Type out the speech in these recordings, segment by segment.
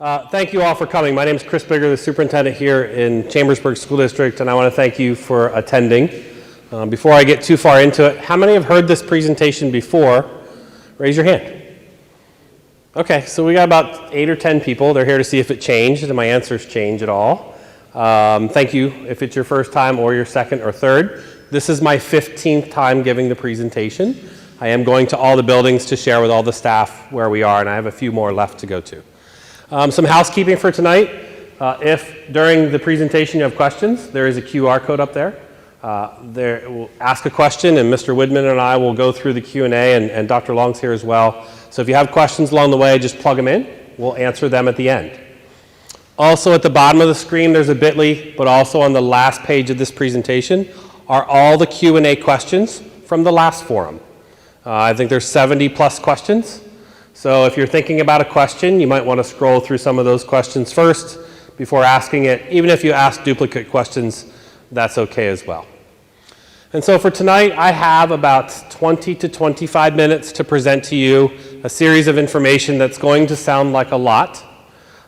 Thank you all for coming. My name is Chris Bigger, the superintendent here in Chambersburg School District, and I want to thank you for attending. Before I get too far into it, how many have heard this presentation before? Raise your hand. Okay, so we got about 8 or 10 people. They're here to see if it changed and my answers change at all. Thank you if it's your first time or your second or third. This is my 15th time giving the presentation. I am going to all the buildings to share with all the staff where we are, and I have a few more left to go to. Some housekeeping for tonight. If during the presentation you have questions, there is a QR code up there. We'll ask a question, and Mr. Widman and I will go through the Q&A, and Dr. Long's here as well. So if you have questions along the way, just plug them in. We'll answer them at the end. Also at the bottom of the screen, there's a bit.ly, but also on the last page of this presentation are all the Q&A questions from the last forum. I think there's 70 plus questions. So if you're thinking about a question, you might want to scroll through some of those questions first before asking it. Even if you ask duplicate questions, that's okay as well. And so for tonight, I have about 20 to 25 minutes to present to you a series of information that's going to sound like a lot,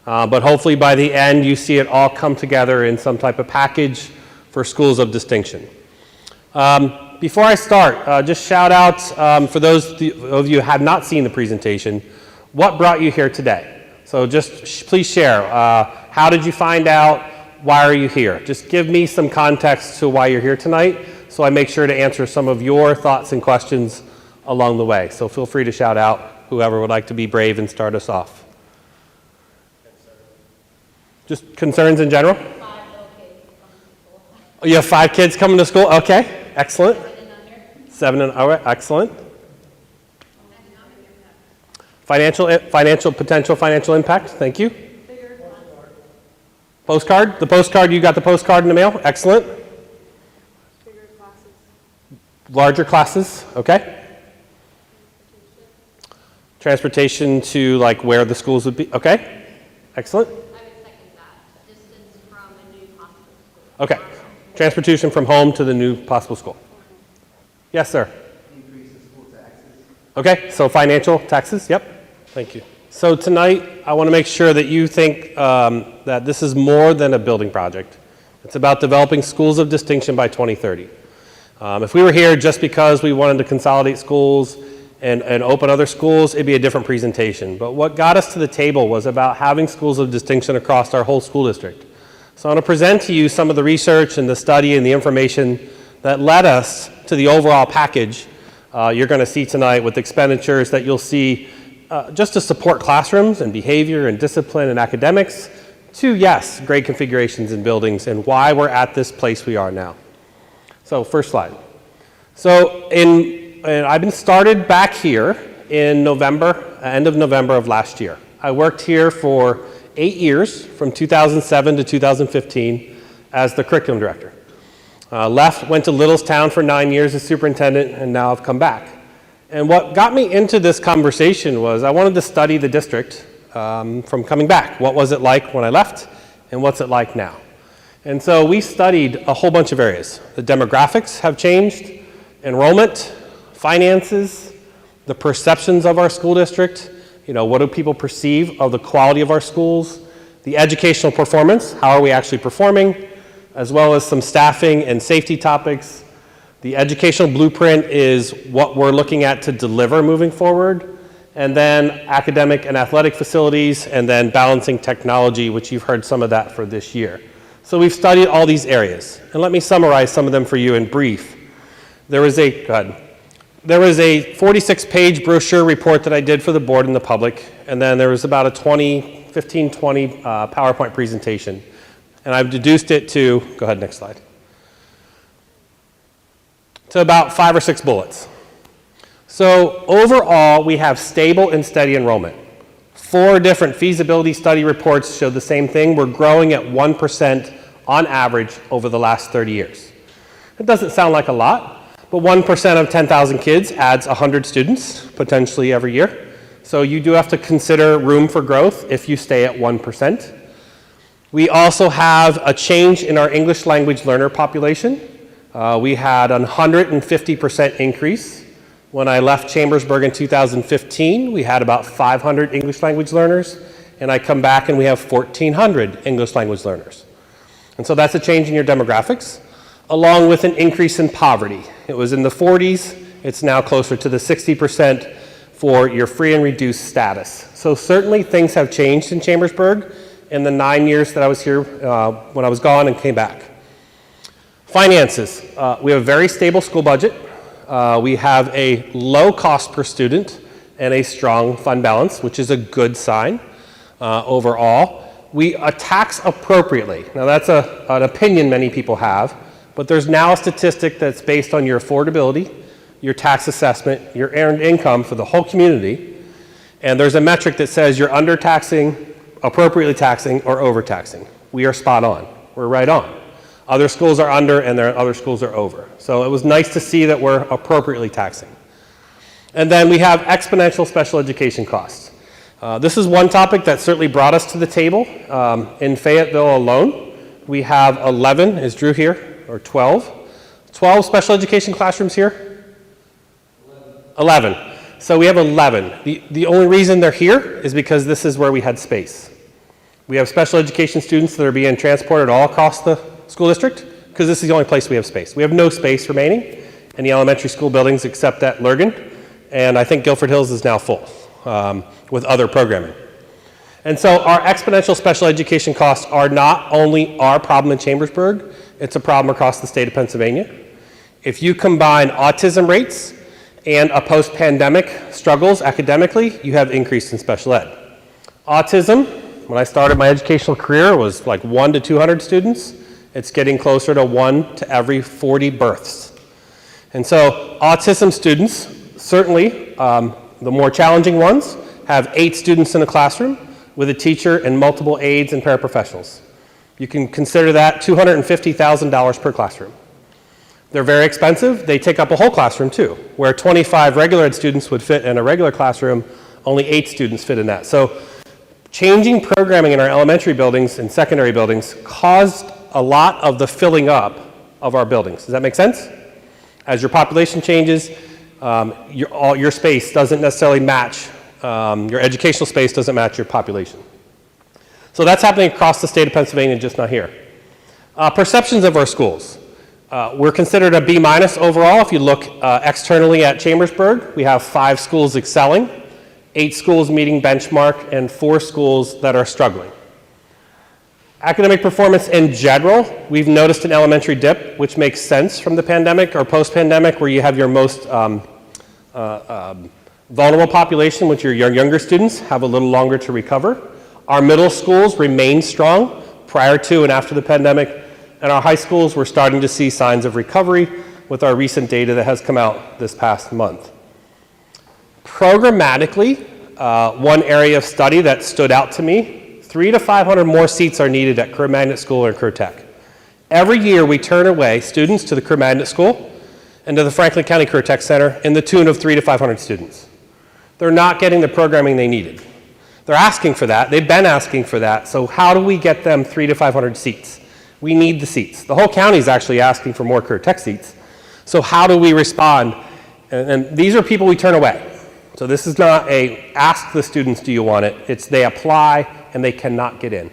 but hopefully by the end you see it all come together in some type of package for schools of distinction. Before I start, just shout out for those of you who have not seen the presentation, what brought you here today? So just please share. How did you find out? Why are you here? Just give me some context to why you're here tonight, so I make sure to answer some of your thoughts and questions along the way. So feel free to shout out whoever would like to be brave and start us off. Just concerns in general? 5 little kids coming to school. Oh, you have 5 kids coming to school? Okay. Excellent. 7 and all right, excellent. Potential financial impact. Thank you. Postcard. The postcard. You got the postcard in the mail. Excellent. Bigger classes. Larger classes. Okay. Transportation to like where the schools would be. Okay. Excellent. I would second that. Distance from a new possible school. Okay. Transportation from home to the new possible school. Yes, sir. Increase in school taxes. Okay, so financial taxes, yep. Thank you. So tonight, I want to make sure that you think that this is more than a building project. It's about developing schools of distinction by 2030. If we were here just because we wanted to consolidate schools and open other schools, it'd be a different presentation. But what got us to the table was about having schools of distinction across our whole school district. So I want to present to you some of the research and the study and the information that led us to the overall package you're going to see tonight with expenditures that you'll see just to support classrooms and behavior and discipline and academics to, yes, grade configurations in buildings and why we're at this place we are now. So first slide. So I've been started back here in November, end of November of last year. I worked here for 8 years, from 2007 to 2015, as the curriculum director. Went to Littlestown for 9 years as superintendent, and now I've come back. And what got me into this conversation was I wanted to study the district from coming back. What was it like when I left, and what's it like now? And so we studied a whole bunch of areas. The demographics have changed, enrollment, finances, the perceptions of our school district. You know, what do people perceive of the quality of our schools? The educational performance, how are we actually performing? As well as some staffing and safety topics. The educational blueprint is what we're looking at to deliver moving forward. And then academic and athletic facilities, and then balancing technology, which you've heard some of that for this year. So we've studied all these areas. And let me summarize some of them for you in brief. There was a 46-page brochure report that I did for the board and the public, and then there was about a 15-20 PowerPoint presentation. And I've deduced it to, go ahead, next slide, to about 5 or 6 bullets. So overall, we have stable and steady enrollment. 4 different feasibility study reports show the same thing. We're growing at 1% on average over the last 30 years. It doesn't sound like a lot. But 1% of 10,000 kids adds 100 students, potentially every year. So you do have to consider room for growth if you stay at 1%. We also have a change in our English language learner population. We had a 150% increase. When I left Chambersburg in 2015, we had about 500 English language learners. and I come back and we have 1,400 English language learners. And so that's a change in your demographics, along with an increase in poverty. It was in the 40s, it's now closer to the 60% for your free and reduced status. So certainly things have changed in Chambersburg in the 9 years that I was here when I was gone and came back. Finances. We have a very stable school budget. We have a low cost per student and a strong fund balance, which is a good sign overall. We tax appropriately. Now that's an opinion many people have, but there's now a statistic that's based on your affordability, your tax assessment, your earned income for the whole community, and there's a metric that says you're undertaxing, appropriately taxing, or overtaxing. We are spot on. We're right on. Other schools are under and other schools are over. So it was nice to see that we're appropriately taxing. And then we have exponential special education costs. This is one topic that certainly brought us to the table. In Fayetteville alone, we have 11, is Drew here, or 12? 12 special education classrooms here? 11. So we have 11. The only reason they're here is because this is where we had space. We have special education students that are being transported all across the school district because this is the only place we have space. We have no space remaining in the elementary school buildings except at Lurgan, and I think Guilford Hills is now full with other programming. And so our exponential special education costs are not only our problem in Chambersburg, it's a problem across the state of Pennsylvania. If you combine autism rates and a post-pandemic struggles academically, you have increase in special ed. Autism, when I started my educational career, was like 1 to 200 students. It's getting closer to 1 to every 40 births. And so autism students, certainly the more challenging ones, have 8 students in a classroom with a teacher and multiple aides and paraprofessionals. You can consider that $250,000 per classroom. They're very expensive. They take up a whole classroom too, where 25 regular ed students would fit in a regular classroom, only 8 students fit in that. So changing programming in our elementary buildings and secondary buildings caused a lot of the filling up of our buildings. Does that make sense? As your population changes, your space doesn't necessarily match, your educational space doesn't match your population. So that's happening across the state of Pennsylvania, just not here. Perceptions of our schools. We're considered a B- overall. If you look externally at Chambersburg, we have 5 schools excelling, 8 schools meeting benchmark, and 4 schools that are struggling. Academic performance in general, we've noticed an elementary dip, which makes sense from the pandemic or post-pandemic, where you have your most vulnerable population, which your younger students have a little longer to recover. Our middle schools remain strong prior to and after the pandemic, and our high schools, we're starting to see signs of recovery with our recent data that has come out this past month. Programmatically, one area of study that stood out to me, 300 to 500 more seats are needed at Career Magnet School or Career Tech. Every year we turn away students to the Career Magnet School and to the Franklin County Career Tech Center in the tune of 300 to 500 students. They're not getting the programming they needed. They're asking for that. They've been asking for that. So how do we get them 300 to 500 seats? We need the seats. The whole county is actually asking for more Career Tech seats. So how do we respond? And these are people we turn away. So this is not a ask the students, do you want it? It's they apply and they cannot get in.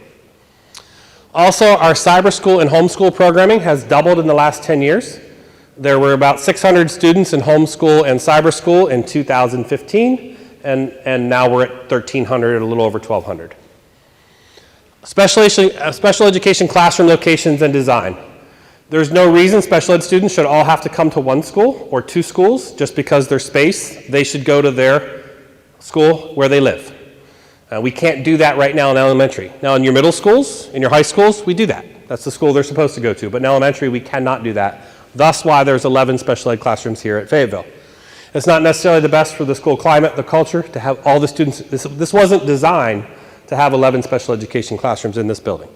Also, our cyber school and homeschool programming has doubled in the last 10 years. There were about 600 students in homeschool and cyber school in 2015, and now we're at 1,300, a little over 1,200. Special education classroom locations and design. There's no reason special ed students should all have to come to one school or 2 schools just because there's space. They should go to their school where they live. We can't do that right now in elementary. Now in your middle schools, in your high schools, we do that. That's the school they're supposed to go to. But in elementary, we cannot do that. Thus why there's 11 special ed classrooms here at Fayetteville. It's not necessarily the best for the school climate, the culture, to have all the students. This wasn't designed to have 11 special education classrooms in this building.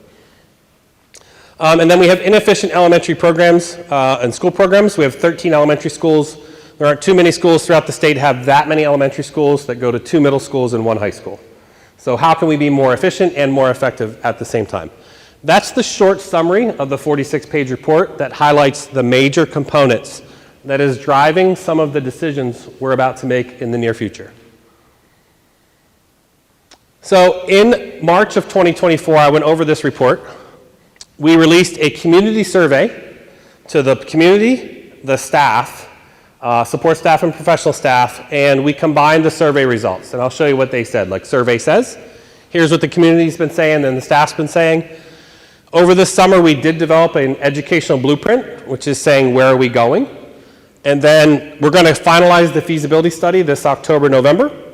And then we have inefficient elementary programs and school programs. We have 13 elementary schools. There aren't too many schools throughout the state that have that many elementary schools that go to 2 middle schools and 1 high school. So how can we be more efficient and more effective at the same time? That's the short summary of the 46-page report that highlights the major components that is driving some of the decisions we're about to make in the near future. So in March of 2024, I went over this report. We released a community survey to the community, the staff, support staff and professional staff, and we combined the survey results. And I'll show you what they said, like survey says. Here's what the community's been saying and the staff's been saying. Over this summer, we did develop an educational blueprint, which is saying where are we going. And then we're going to finalize the feasibility study this October, November,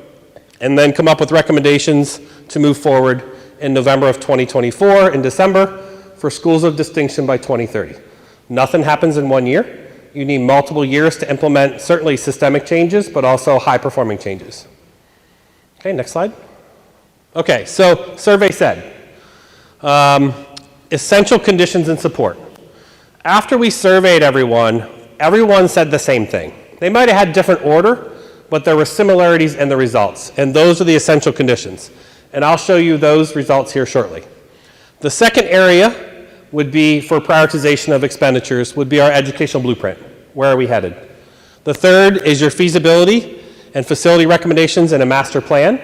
and then come up with recommendations to move forward in November of 2024, in December, for schools of distinction by 2030. Nothing happens in 1 year. You need multiple years to implement certainly systemic changes, but also high-performing changes. Okay, next slide. Okay, so survey said, essential conditions and support. After we surveyed everyone said the same thing. They might have had different order, but there were similarities in the results, and those are the essential conditions. And I'll show you those results here shortly. The second area would be for prioritization of expenditures, would be our educational blueprint. Where are we headed? The third is your feasibility and facility recommendations and a master plan.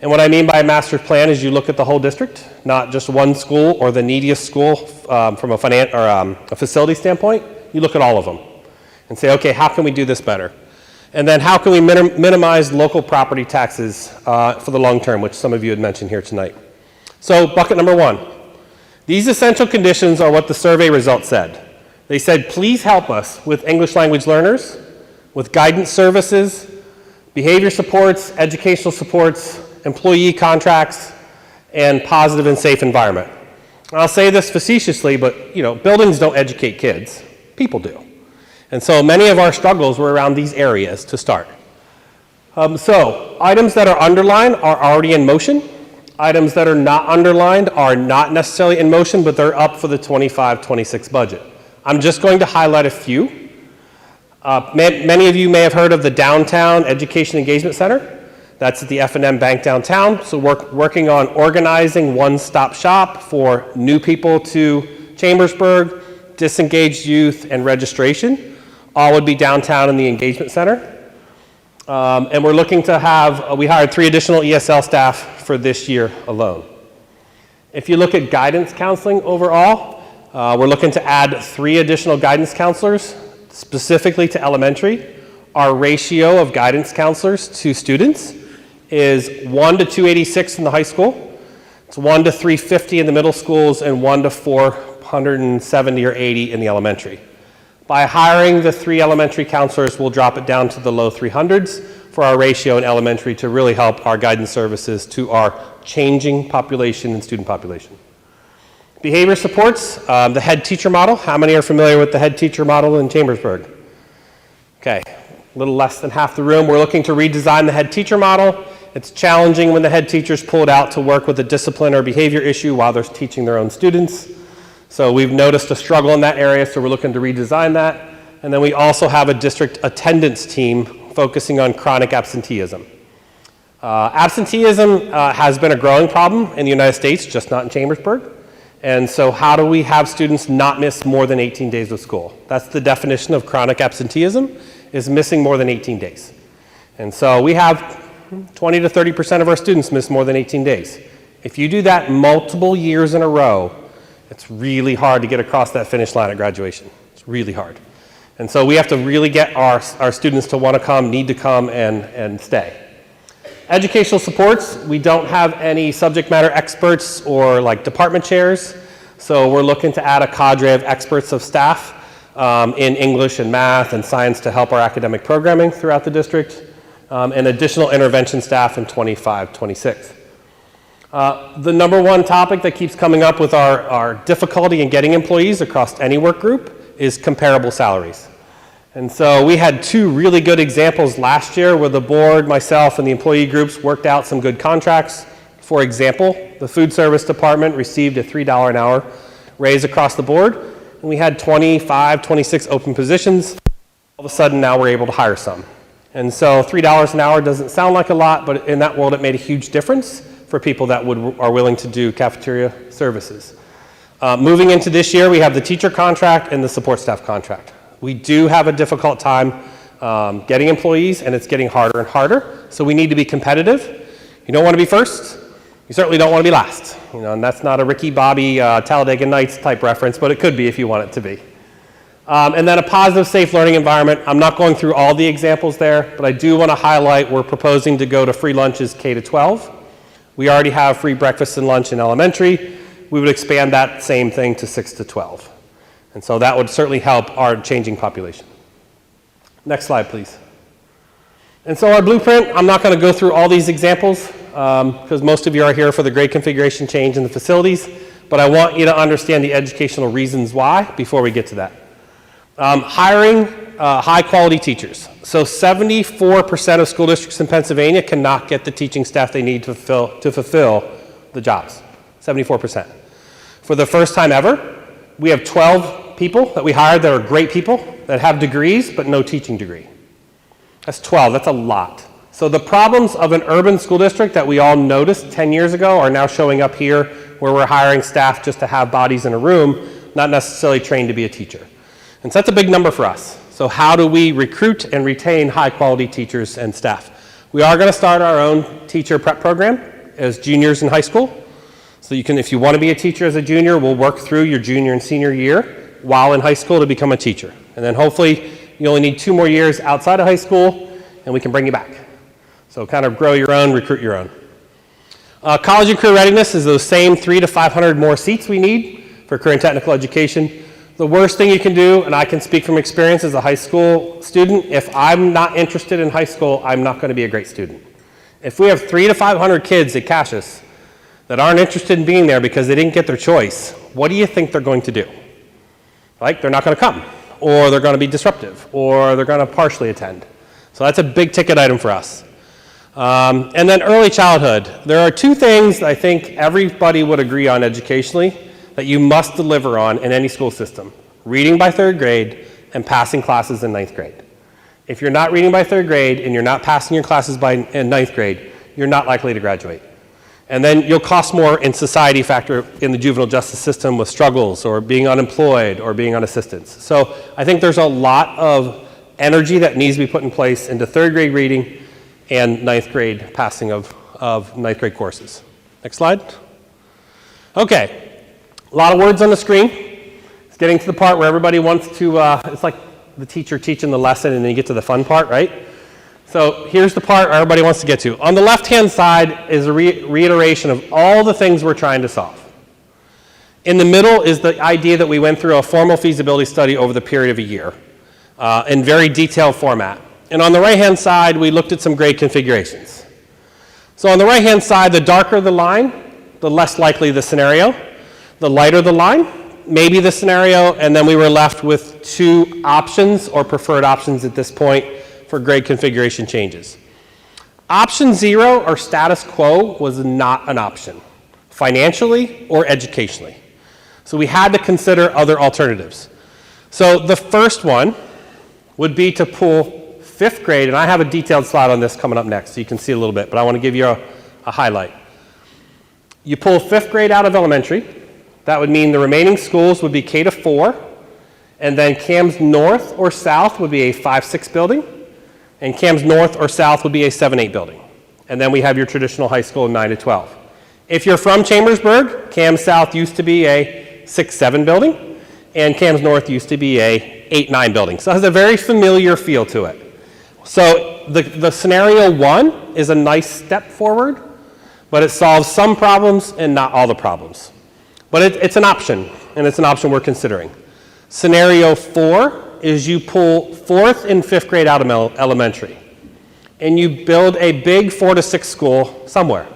And what I mean by a master plan is you look at the whole district, not just one school or the neediest school from a facility standpoint. You look at all of them and say, okay, how can we do this better? And then how can we minimize local property taxes for the long term, which some of you had mentioned here tonight. So bucket number one. These essential conditions are what the survey results said. They said, please help us with English language learners, with guidance services, behavior supports, educational supports, employee contracts, and positive and safe environment. And I'll say this facetiously, but buildings don't educate kids. People do. And so many of our struggles were around these areas to start. So items that are underlined are already in motion. Items that are not underlined are not necessarily in motion, but they're up for the 25-26 budget. I'm just going to highlight a few. Many of you may have heard of the Downtown Education Engagement Center. That's at the F&M Bank downtown. So we're working on organizing one-stop shop for new people to Chambersburg, disengaged youth, and registration. All would be downtown in the engagement center. And we're looking to have, we hired 3 additional ESL staff for this year alone. If you look at guidance counseling overall, we're looking to add 3 additional guidance counselors, specifically to elementary. Our ratio of guidance counselors to students is 1 to 286 in the high school. It's 1 to 350 in the middle schools and 1 to 470 or 80 in the elementary. By hiring the 3 elementary counselors, we'll drop it down to the low 300s for our ratio in elementary to really help our guidance services to our changing population and student population. Behavior supports, the head teacher model. How many are familiar with the head teacher model in Chambersburg? Okay, a little less than half the room. We're looking to redesign the head teacher model. It's challenging when the head teacher's pulled out to work with a discipline or behavior issue while they're teaching their own students. So we've noticed a struggle in that area, so we're looking to redesign that. And then we also have a district attendance team focusing on chronic absenteeism. Absenteeism has been a growing problem in the United States, just not in Chambersburg. And so how do we have students not miss more than 18 days of school? That's the definition of chronic absenteeism, is missing more than 18 days. And so we have 20 to 30% of our students miss more than 18 days. If you do that multiple years in a row, it's really hard to get across that finish line at graduation. It's really hard. And so we have to really get our students to want to come, need to come, and stay. Educational supports, we don't have any subject matter experts or like department chairs, so we're looking to add a cadre of experts of staff in English and math and science to help our academic programming throughout the district, and additional intervention staff in 25-26. The number one topic that keeps coming up with our difficulty in getting employees across any work group is comparable salaries. And so we had 2 really good examples last year where the board, myself, and the employee groups worked out some good contracts. For example, the food service department received a $3 an hour raise across the board, and we had 25, 26 open positions. All of a sudden now we're able to hire some. And so $3 an hour doesn't sound like a lot, but in that world it made a huge difference for people that are willing to do cafeteria services. Moving into this year, we have the teacher contract and the support staff contract. We do have a difficult time getting employees, and it's getting harder and harder, so we need to be competitive. You don't want to be first, You certainly don't want to be last, and that's not a Ricky Bobby Talladega Nights type reference, but it could be if you want it to be. And then a positive, safe learning environment. I'm not going through all the examples there, but I do want to highlight we're proposing to go to free lunches K to 12. We already have free breakfast and lunch in elementary. We would expand that same thing to 6 to 12. And so that would certainly help our changing population. Next slide, please. And so our blueprint, I'm not going to go through all these examples because most of you are here for the grade configuration change in the facilities, but I want you to understand the educational reasons why before we get to that. Hiring high-quality teachers. So 74% of school districts in Pennsylvania cannot get the teaching staff they need to fulfill the jobs. 74%. For the first time ever, we have 12 people that we hired that are great people that have degrees but no teaching degree. That's 12. That's a lot. So the problems of an urban school district that we all noticed 10 years ago are now showing up here where we're hiring staff just to have bodies in a room, not necessarily trained to be a teacher. And so that's a big number for us. So how do we recruit and retain high-quality teachers and staff? We are going to start our own teacher prep program as juniors in high school. So you can, if you want to be a teacher as a junior, we'll work through your junior and senior year while in high school to become a teacher. And then hopefully you only need 2 more years outside of high school and we can bring you back. So kind of grow your own, recruit your own. College and career readiness is those same 300 to 500 more seats we need for career and technical education. The worst thing you can do, and I can speak from experience as a high school student, if I'm not interested in high school, I'm not going to be a great student. If we have 300 to 500 kids at Cassius that aren't interested in being there because they didn't get their choice, what do you think they're going to do? Like, they're not going to come, or they're going to be disruptive, or they're going to partially attend. So that's a big ticket item for us. And then early childhood. There are 2 things that I think everybody would agree on educationally that you must deliver on in any school system: reading by 3rd grade and passing classes in 9th grade. If you're not reading by 3rd grade and you're not passing your classes in 9th grade, you're not likely to graduate. And then you'll cost more in society factor in the juvenile justice system with struggles or being unemployed or being on assistance. So I think there's a lot of energy that needs to be put in place into 3rd grade reading and 9th grade passing of 9th grade courses. Next slide. Okay. A lot of words on the screen. It's getting to the part where everybody wants to, it's like the teacher teaching the lesson and then you get to the fun part, right? So here's the part everybody wants to get to. On the left-hand side is a reiteration of all the things we're trying to solve. In the middle is the idea that we went through a formal feasibility study over the period of a year in very detailed format. And on the right-hand side, we looked at some grade configurations. So on the right-hand side, the darker the line, the less likely the scenario. The lighter the line, maybe the scenario, and then we were left with 2 options or preferred options at this point for grade configuration changes. Option 0, or status quo, was not an option, financially or educationally. So we had to consider other alternatives. So the first one would be to pull 5th grade, and I have a detailed slide on this coming up next, so you can see a little bit, but I want to give you a highlight. You pull 5th grade out of elementary. That would mean the remaining schools would be K to 4, and then CAMS North or South would be a 5-6 building, and CAMS North or South would be a 7-8 building. And then we have your traditional high school 9 to 12. If you're from Chambersburg, CAMS South used to be a 6-7 building, and CAMS North used to be a 8-9 building. So it has a very familiar feel to it. So the scenario 1 is a nice step forward, but it solves some problems and not all the problems. But it's an option, and it's an option we're considering. Scenario 4 is you pull 4th and 5th grade out of elementary, and you build a big 4 to 6 school somewhere.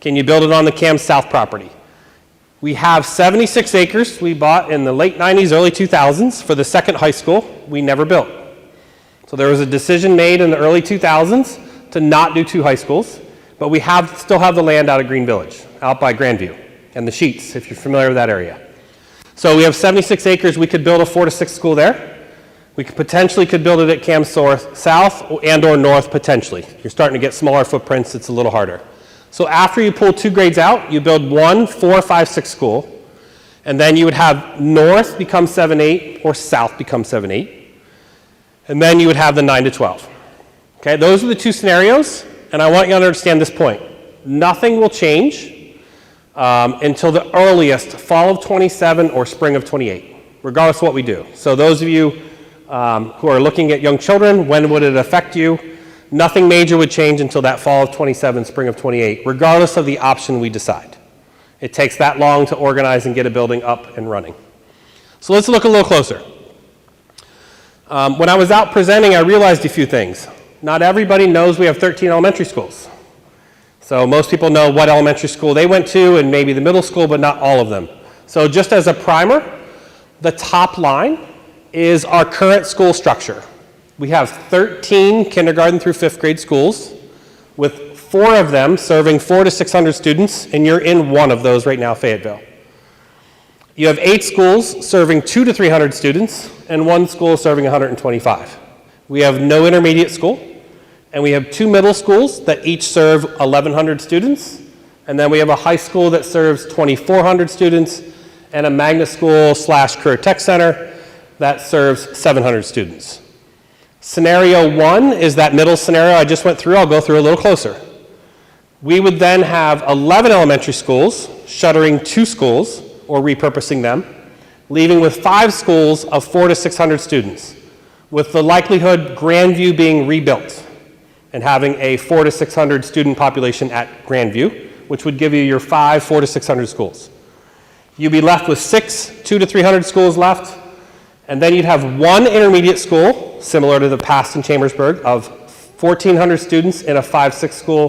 Can you build it on the CAMS South property? We have 76 acres we bought in the late 90s, early 2000s for the 2nd high school we never built. So there was a decision made in the early 2000s to not do 2 high schools, but we still have the land out of Green Village, out by Grandview. And the Sheets, if you're familiar with that area. So we have 76 acres. We could build a 4 to 6 school there. We could potentially build it at CAMS South and or North potentially. You're starting to get smaller footprints. It's a little harder. So after you pull 2 grades out, you build 1 4, 5, 6 school, and then you would have North become 7-8 or South become 7-8, and then you would have the 9 to 12. Okay, those are the 2 scenarios, and I want you to understand this point. nothing will change until the earliest fall of 27 or spring of 28, regardless of what we do. So those of you who are looking at young children, when would it affect you? Nothing major would change until that fall of 27, spring of 28, regardless of the option we decide. It takes that long to organize and get a building up and running. So let's look a little closer. When I was out presenting, I realized a few things. Not everybody knows we have 13 elementary schools. So most people know what elementary school they went to and maybe the middle school, but not all of them. So just as a primer, the top line is our current school structure. We have 13 kindergarten through 5th grade schools, with 4 of them serving 400 to 600 students, and you're in one of those right now, Fayetteville. You have 8 schools serving 200 to 300 students, and 1 school serving 125. We have no intermediate school, and we have 2 middle schools that each serve 1,100 students, and then we have a high school that serves 2,400 students, and a magnet school / career tech center that serves 700 students. Scenario 1 is that middle scenario I just went through. I'll go through a little closer. We would then have 11 elementary schools, shuttering 2 schools, or repurposing them, leaving with 5 schools of 400 to 600 students, with the likelihood Grandview being rebuilt and having a 400 to 600 student population at Grandview, which would give you your 5 400 to 600 schools. You'd be left with 6 200 to 300 schools left, and then you'd have 1 intermediate school, similar to the past in Chambersburg, of 1,400 students in a 5-6 school,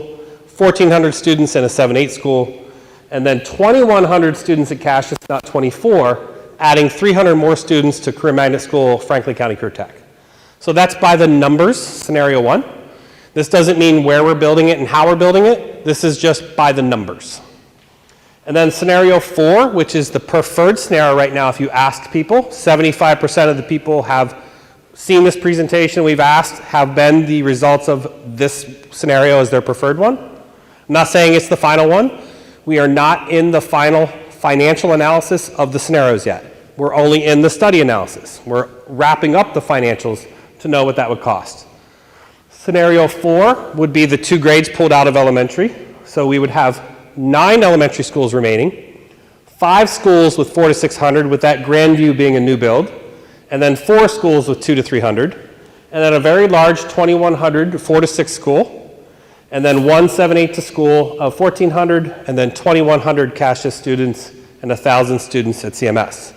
1,400 students in a 7-8 school, and then 2,100 students at Cassius, not 24, adding 300 more students to Career Magnet School, Franklin County Career Tech. So that's by the numbers, scenario 1. This doesn't mean where we're building it and how we're building it. This is just by the numbers. And then scenario 4, which is the preferred scenario right now, if you ask people, 75% of the people have seen this presentation we've asked have been the results of this scenario as their preferred one. I'm not saying it's the final one. We are not in the final financial analysis of the scenarios yet. We're only in the study analysis. We're wrapping up the financials to know what that would cost. Scenario 4 would be the 2 grades pulled out of elementary. So we would have 9 elementary schools remaining, 5 schools with 400 to 600, with that Grandview being a new build, and then 4 schools with 200 to 300, and then a very large 2,100 4 to 6 school, and then 1 7-8 to school of 1,400, and then 2,100 Cassius students and 1,000 students at CMS.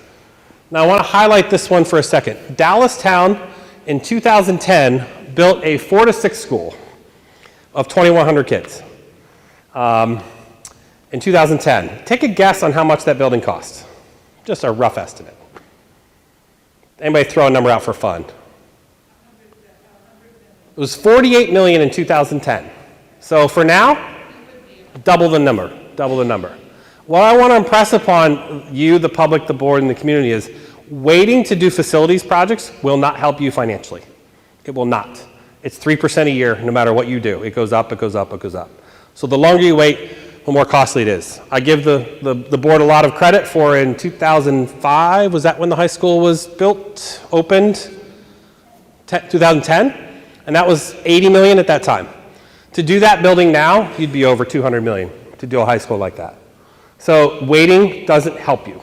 Now I want to highlight this one for a second. Dallastown in 2010 built a 4 to 6 school of 2,100 kids. In 2010. Take a guess on how much that building cost. Just a rough estimate. Anybody throw a number out for fun? It was $48 million in 2010. So for now, double the number. What I want to impress upon you, the public, the board, and the community is waiting to do facilities projects will not help you financially. It will not. It's 3% a year no matter what you do. It goes up, it goes up, it goes up. So the longer you wait, the more costly it is. I give the board a lot of credit for in 2005, was that when the high school was built, opened? 2010? And that was $80 million at that time. To do that building now, you'd be over $200 million to do a high school like that. So waiting doesn't help you.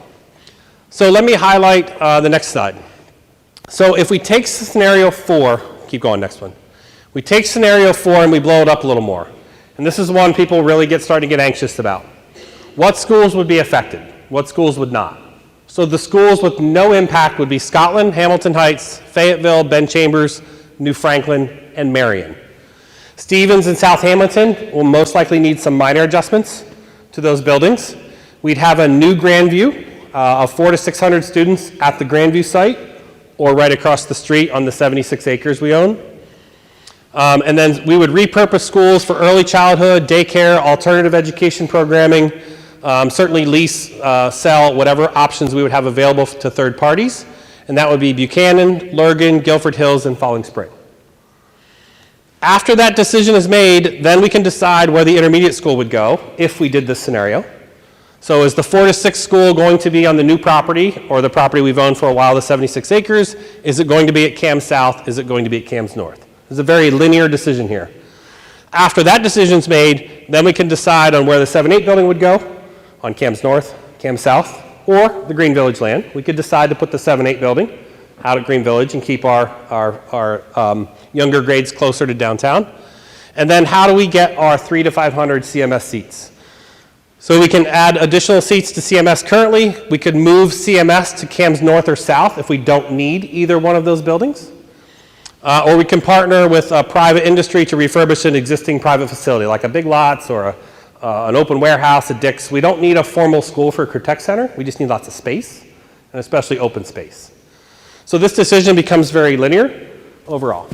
So let me highlight the next slide. So if we take scenario 4, keep going, next one. We take scenario 4 and we blow it up a little more. And this is one people really starting to get anxious about. What schools would be affected? What schools would not? So the schools with no impact would be Scotland, Hamilton Heights, Fayetteville, Ben Chambers, New Franklin, and Marion. Stevens and South Hamilton will most likely need some minor adjustments to those buildings. We'd have a new Grandview of 400 to 600 students at the Grandview site or right across the street on the 76 acres we own. And then we would repurpose schools for early childhood, daycare, alternative education programming, certainly lease, sell, whatever options we would have available to third parties. And that would be Buchanan, Lurgan, Guilford Hills, and Falling Spring. After that decision is made, then we can decide where the intermediate school would go if we did this scenario. So is the 4 to 6 school going to be on the new property or the property we've owned for a while, the 76 acres? Is it going to be at Cam South? Is it going to be at Cam's North? It's a very linear decision here. After that decision's made, then we can decide on where the 7-8 building would go, on Cams North, Cams South, or the Green Village land. We could decide to put the 7-8 building out at Green Village and keep our younger grades closer to downtown. And then how do we get our 300 to 500 CMS seats? So we can add additional seats to CMS currently. We could move CMS to Cams North or South if we don't need either one of those buildings. Or we can partner with a private industry to refurbish an existing private facility, like a Big Lots or an open warehouse at Dick's. We don't need a formal school for a career tech center. We just need lots of space, and especially open space. So this decision becomes very linear overall.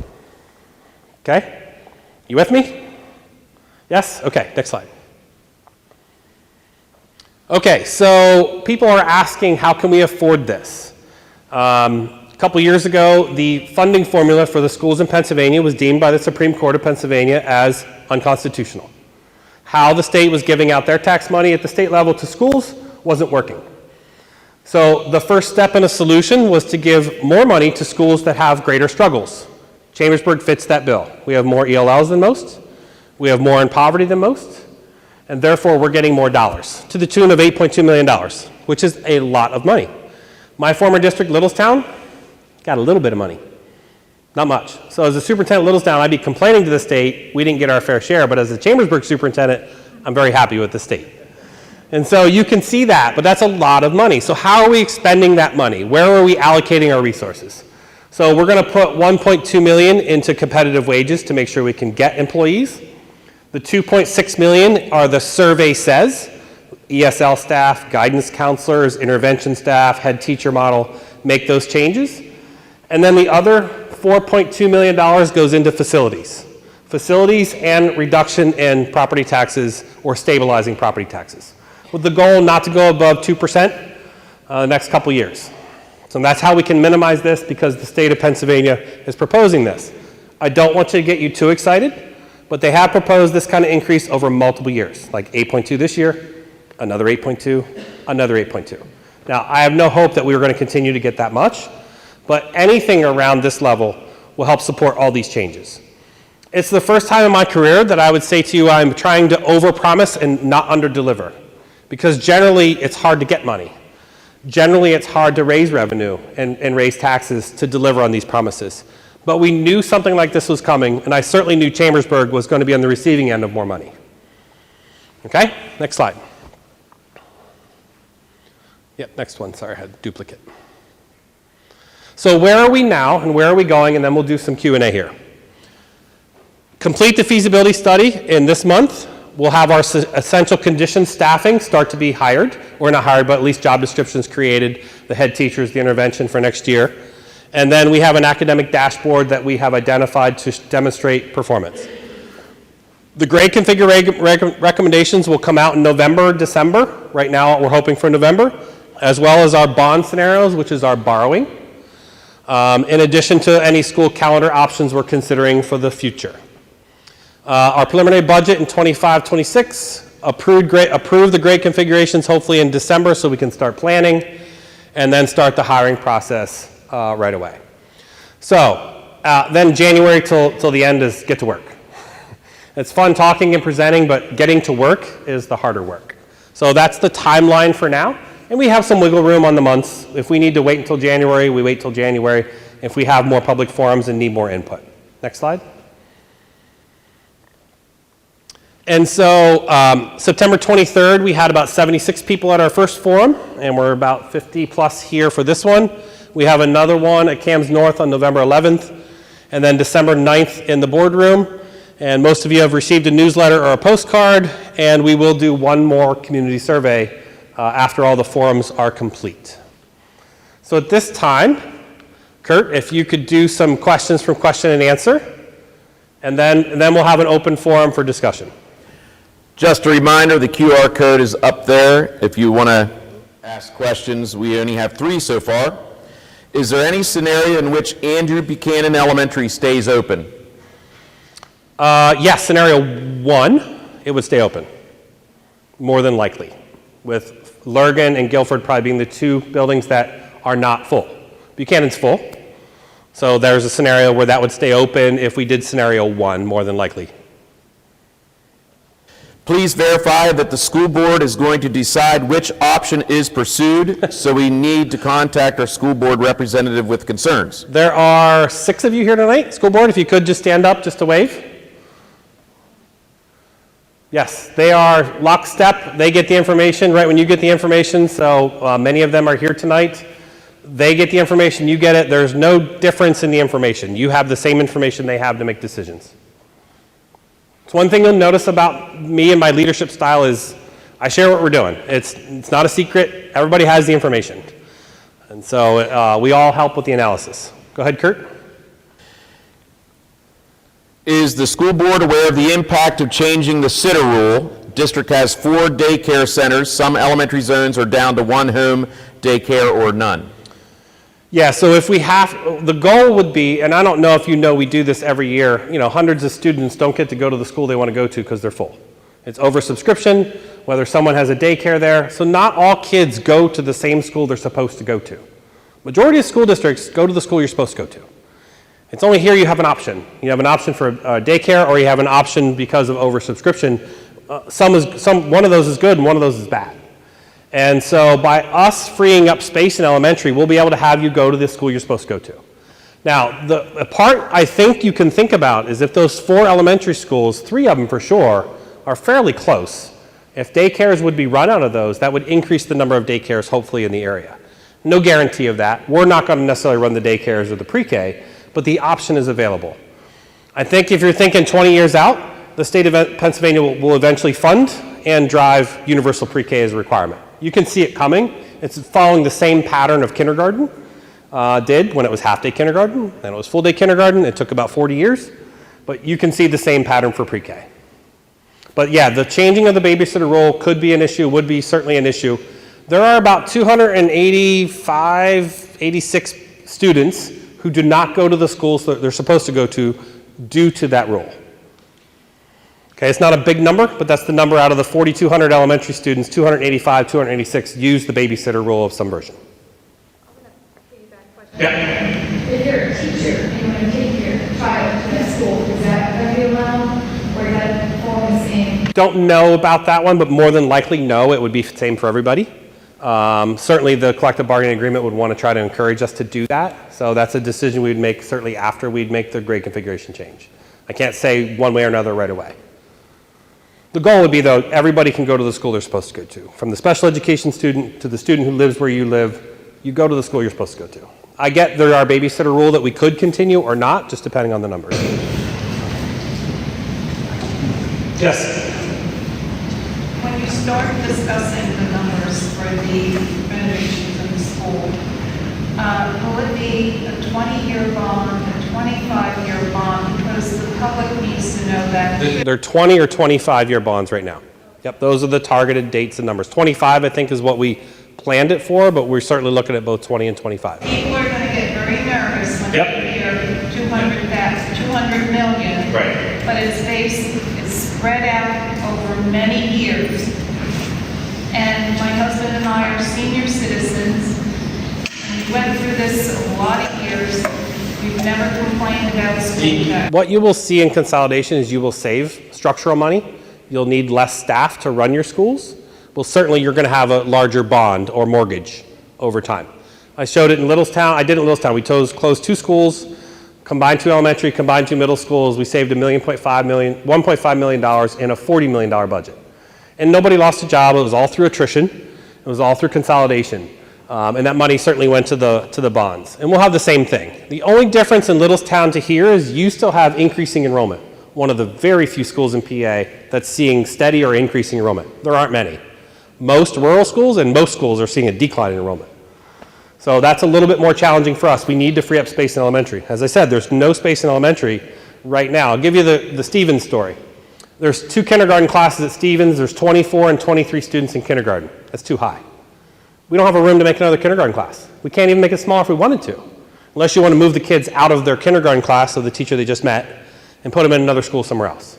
Okay? You with me? Yes? Okay, next slide. Okay, so people are asking, how can we afford this? A couple years ago, the funding formula for the schools in Pennsylvania was deemed by the Supreme Court of Pennsylvania as unconstitutional. How the state was giving out their tax money at the state level to schools wasn't working. So the first step in a solution was to give more money to schools that have greater struggles. Chambersburg fits that bill. We have more ELLs than most. We have more in poverty than most. And therefore, we're getting more dollars, to the tune of $8.2 million, which is a lot of money. My former district, Littlestown, got a little bit of money, not much. So as a superintendent of Littlestown, I'd be complaining to the state, we didn't get our fair share, but as a Chambersburg superintendent, I'm very happy with the state. And so you can see that, but that's a lot of money. So how are we expending that money? Where are we allocating our resources? So we're gonna put $1.2 million into competitive wages to make sure we can get employees. The $2.6 million are the survey says, ESL staff, guidance counselors, intervention staff, head teacher model, make those changes. And then the other $4.2 million goes into facilities. Facilities and reduction in property taxes or stabilizing property taxes, with the goal not to go above 2% the next couple years. So that's how we can minimize this, because the state of Pennsylvania is proposing this. I don't want to get you too excited, but they have proposed this kind of increase over multiple years, like 8.2 this year, another 8.2, another 8.2. Now, I have no hope that we are going to continue to get that much, but anything around this level will help support all these changes. It's the first time in my career that I would say to you I'm trying to overpromise and not underdeliver, because generally it's hard to get money. Generally it's hard to raise revenue and raise taxes to deliver on these promises. But we knew something like this was coming, and I certainly knew Chambersburg was going to be on the receiving end of more money. Okay, next slide. Yep, next one, sorry, I had a duplicate. So where are we now, and where are we going, and then we'll do some Q&A here. Complete the feasibility study in this month. We'll have our essential conditions staffing start to be hired, or not hired, but at least job descriptions created, the head teachers, the intervention for next year. And then we have an academic dashboard that we have identified to demonstrate performance. The grade configuration recommendations will come out in November, December. Right now we're hoping for November, as well as our bond scenarios, which is our borrowing, in addition to any school calendar options we're considering for the future. Our preliminary budget in 25-26, approve the grade configurations hopefully in December so we can start planning, and then start the hiring process right away. So then January till the end is get to work. It's fun talking and presenting, but getting to work is the harder work. So that's the timeline for now, and we have some wiggle room on the months. If we need to wait until January, we wait till January. If we have more public forums and need more input. Next slide. And so September 23rd, we had about 76 people at our first forum, and we're about 50 plus here for this one. We have another one at Cams North on November 11th, and then December 9th in the boardroom. And most of you have received a newsletter or a postcard, and we will do one more community survey after all the forums are complete. So at this time, Kurt, if you could do some questions from question and answer, and then we'll have an open forum for discussion. Just a reminder, the QR code is up there. If you want to ask questions, we only have 3 so far. Is there any scenario in which Andrew Buchanan Elementary stays open? Yes, scenario 1, it would stay open, more than likely, with Lurgan and Guilford probably being the 2 buildings that are not full. Buchanan's full, so there's a scenario where that would stay open if we did scenario 1, more than likely. Please verify that the school board is going to decide which option is pursued, so we need to contact our school board representative with concerns. There are 6 of you here tonight. School board, if you could just stand up just to wave. Yes, they are lockstep. They get the information right when you get the information, so many of them are here tonight. They get the information, you get it. There's no difference in the information. You have the same information they have to make decisions. So one thing you'll notice about me and my leadership style is I share what we're doing. It's not a secret. Everybody has the information. And so we all help with the analysis. Go ahead, Kurt. Is the school board aware of the impact of changing the sitter rule? District has 4 daycare centers. Some elementary zones are down to 1 home daycare or none. Yeah, so if we have, the goal would be, and I don't know if you know we do this every year, hundreds of students don't get to go to the school they want to go to because they're full. It's oversubscription, whether someone has a daycare there. So not all kids go to the same school they're supposed to go to. Majority of school districts go to the school you're supposed to go to. It's only here you have an option. You have an option for daycare, or you have an option because of oversubscription. One of those is good and one of those is bad. And so by us freeing up space in elementary, we'll be able to have you go to the school you're supposed to go to. Now, the part I think you can think about is if those 4 elementary schools, 3 of them for sure, are fairly close. If daycares would be run out of those, that would increase the number of daycares hopefully in the area. No guarantee of that. We're not going to necessarily run the daycares or the pre-K, but the option is available. I think if you're thinking 20 years out, the state of Pennsylvania will eventually fund and drive universal pre-K as a requirement. You can see it coming. It's following the same pattern of kindergarten did when it was half-day kindergarten, then it was full-day kindergarten. It took about 40 years, but you can see the same pattern for pre-K. But yeah, the changing of the babysitter rule could be an issue, would be certainly an issue. There are about 285, 86 students who do not go to the schools that they're supposed to go to due to that rule. Okay, it's not a big number, but that's the number out of the 4,200 elementary students, 285, 286 use the babysitter rule of some version. I'm going to piggyback question. Yeah. If you're a teacher and you want to take your child to that school, is that going to be allowed, or is that all the same? Don't know about that one, but more than likely, no, it would be the same for everybody. Certainly the collective bargaining agreement would want to try to encourage us to do that. So that's a decision we'd make certainly after we'd make the grade configuration change. I can't say one way or another right away. The goal would be, though, everybody can go to the school they're supposed to go to. From the special education student to the student who lives where you live, you go to the school you're supposed to go to. I get there are babysitter rule that we could continue or not, just depending on the numbers. Yes? When you start discussing the numbers for the renovations of the school, will it be a 20-year bond, a 25-year bond? Because the public needs to know that. They're 20 or 25-year bonds right now. Yep, those are the targeted dates and numbers. 25, I think, is what we planned it for, but we're certainly looking at both 20 and 25. People are going to get very nervous when they hear 200 million. Right. But it's spread out over many years. And my husband and I are senior citizens. We went through this a lot of years. We've never complained about school tax. What you will see in consolidation is you will save structural money. You'll need less staff to run your schools. Well, certainly you're going to have a larger bond or mortgage over time. I showed it in Littlestown. I did it in Littlestown. We closed 2 schools, combined 2 elementary, combined 2 middle schools. We saved $1.5 million in a $40 million budget. And nobody lost a job. It was all through attrition. It was all through consolidation. And that money certainly went to the bonds. And we'll have the same thing. The only difference in Littlestown to here is you still have increasing enrollment. One of the very few schools in PA that's seeing steady or increasing enrollment. There aren't many. Most rural schools and most schools are seeing a decline in enrollment. So that's a little bit more challenging for us. We need to free up space in elementary. As I said, there's no space in elementary right now. I'll give you the Stevens story. There's 2 kindergarten classes at Stevens. There's 24 and 23 students in kindergarten. That's too high. We don't have a room to make another kindergarten class. We can't even make it smaller if we wanted to, unless you want to move the kids out of their kindergarten class of the teacher they just met and put them in another school somewhere else.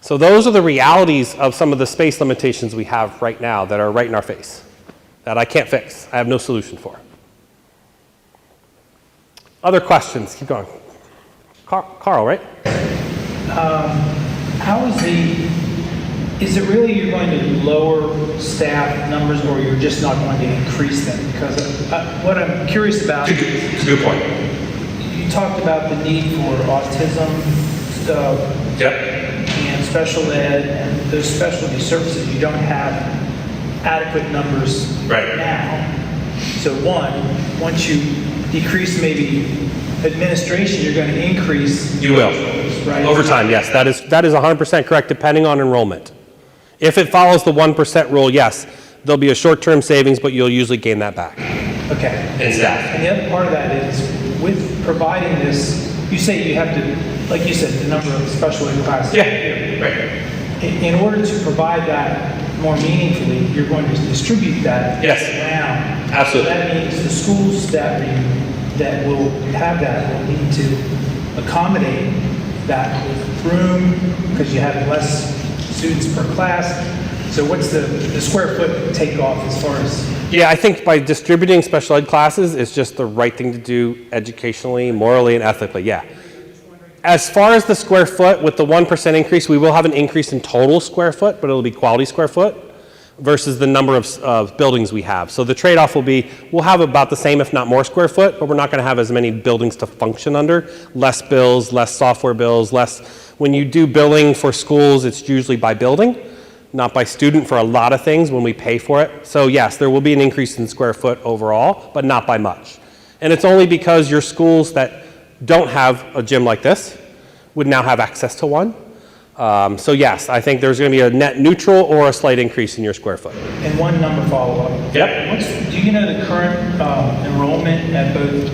So those are the realities of some of the space limitations we have right now that are right in our face, that I can't fix. I have no solution for. Other questions? Keep going. Carl, right? How is the is it really you're going to lower staff numbers or you're just not going to increase them? Because what I'm curious about, It's a good point. you talked about the need for autism Yep. and special ed and those specialty services. You don't have adequate numbers Right. now. So once you decrease maybe administration, you're going to increase. You will. Right? Over time, yes. That is 100% correct, depending on enrollment. If it follows the 1% rule, yes, there'll be a short-term savings, but you'll usually gain that back. Okay. In staff. And the other part of that is with providing this, you say you have to, like you said, the number of special ed classes. Yeah, right. In order to provide that more meaningfully, you're going to distribute that Yes. around. Absolutely. So that means the schools that will have that will need to accommodate that with room, because you have less students per class. So what's the square foot takeoff as far as? Yeah, I think by distributing special ed classes, it's just the right thing to do educationally, morally, and ethically, yeah. As far as the square foot, with the 1% increase, we will have an increase in total square foot, but it'll be quality square foot versus the number of buildings we have. So the trade-off will be, we'll have about the same, if not more square foot, but we're not gonna have as many buildings to function under. Less bills, less software bills, less. When you do billing for schools, it's usually by building, not by student for a lot of things when we pay for it. So yes, there will be an increase in square foot overall, but not by much. And it's only because your schools that don't have a gym like this would now have access to one. So yes, I think there's going to be a net neutral or a slight increase in your square foot. And one number follow-up. Yep. Do you know the current enrollment at both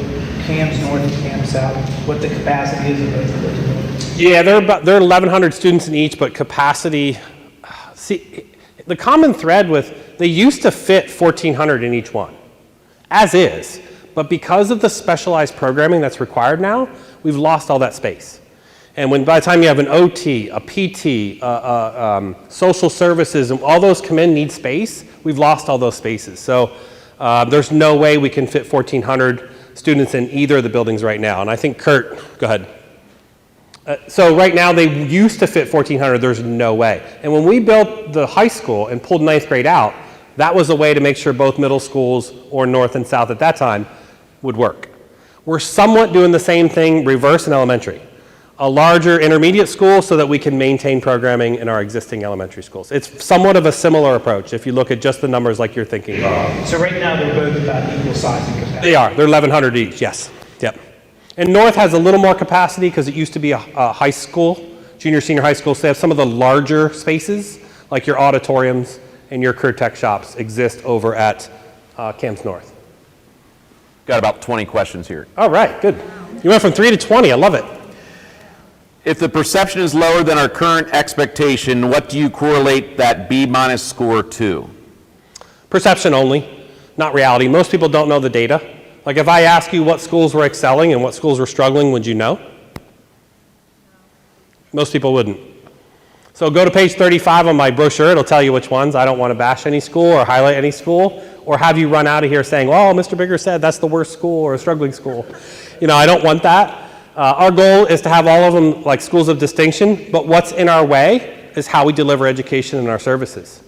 CAMS North and CAMS South? What the capacity is of both of those buildings? Yeah, there are 1,100 students in each, but capacity, see, the common thread with, they used to fit 1,400 in each one, as is. But because of the specialized programming that's required now, we've lost all that space. And by the time you have an OT, a PT, social services, and all those come in need space, we've lost all those spaces. So there's no way we can fit 1,400 students in either of the buildings right now. And I think Kurt, go ahead. So right now they used to fit 1,400, there's no way. And when we built the high school and pulled 9th grade out, that was a way to make sure both middle schools, or North and South at that time, would work. We're somewhat doing the same thing reverse in elementary. A larger intermediate school so that we can maintain programming in our existing elementary schools. It's somewhat of a similar approach if you look at just the numbers like you're thinking about. So right now they're both about equal size in capacity? They are. They're 1,100 each, yes. Yep. And North has a little more capacity because it used to be a high school, junior, senior high school, so they have some of the larger spaces, like your auditoriums and your career tech shops exist over at CAMS North. Got about 20 questions here. All right, good. You went from 3 to 20, I love it. If the perception is lower than our current expectation, what do you correlate that B- score to? Perception only, not reality. Most people don't know the data. Like if I ask you what schools were excelling and what schools were struggling, would you know? Most people wouldn't. So go to page 35 on my brochure, it'll tell you which ones. I don't want to bash any school or highlight any school or have you run out of here saying, well, Mr. Bigger said that's the worst school or a struggling school. You know, I don't want that. Our goal is to have all of them like schools of distinction, but what's in our way is how we deliver education and our services.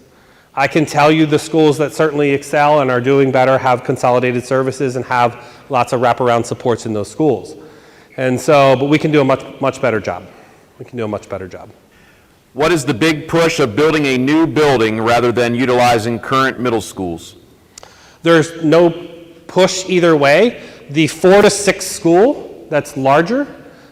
I can tell you the schools that certainly excel and are doing better have consolidated services and have lots of wraparound supports in those schools. And so, but we can do a much better job. We can do a much better job. What is the big push of building a new building rather than utilizing current middle schools? There's no push either way. The 4 to 6 school that's larger,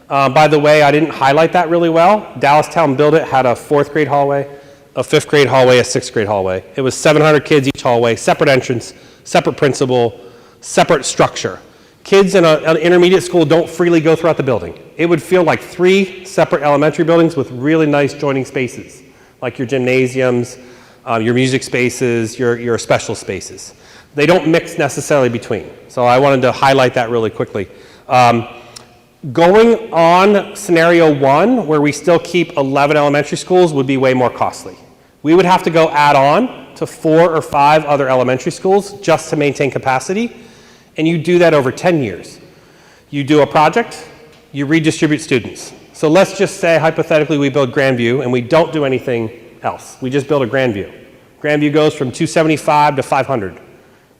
by the way, I didn't highlight that really well. Dallastown Build It had a 4th grade hallway, a 5th grade hallway, a 6th grade hallway. It was 700 kids each hallway, separate entrance, separate principal, separate structure. Kids in an intermediate school don't freely go throughout the building. It would feel like 3 separate elementary buildings with really nice joining spaces, like your gymnasiums, your music spaces, your special spaces. They don't mix necessarily between. So I wanted to highlight that really quickly. Going on scenario 1, where we still keep 11 elementary schools, would be way more costly. We would have to go add on to 4 or 5 other elementary schools just to maintain capacity, and you do that over 10 years. You do a project, you redistribute students. So let's just say, hypothetically, we build Grandview, and we don't do anything else. We just built a Grandview. Grandview goes from 275 to 500.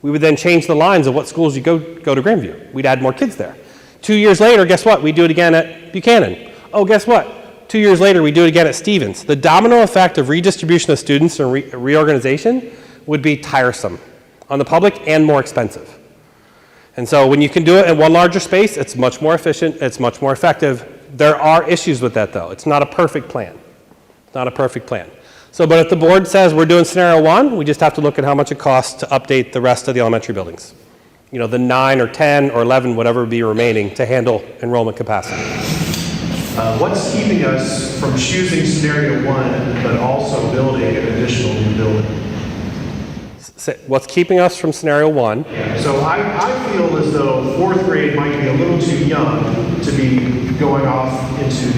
We would then change the lines of what schools you go to Grandview. We'd add more kids there. 2 years later, guess what? We do it again at Buchanan. Oh, guess what? 2 years later, we do it again at Stevens. The domino effect of redistribution of students and reorganization would be tiresome on the public and more expensive. And so when you can do it in one larger space, it's much more efficient, it's much more effective. There are issues with that though. It's not a perfect plan. It's not a perfect plan. So, but if the board says we're doing scenario 1, we just have to look at how much it costs to update the rest of the elementary buildings. You know, the 9 or 10 or 11, whatever would be remaining to handle enrollment capacity. What's keeping us from choosing scenario 1, but also building an additional new building? What's keeping us from scenario 1? So I feel as though 4th grade might be a little too young to be going off into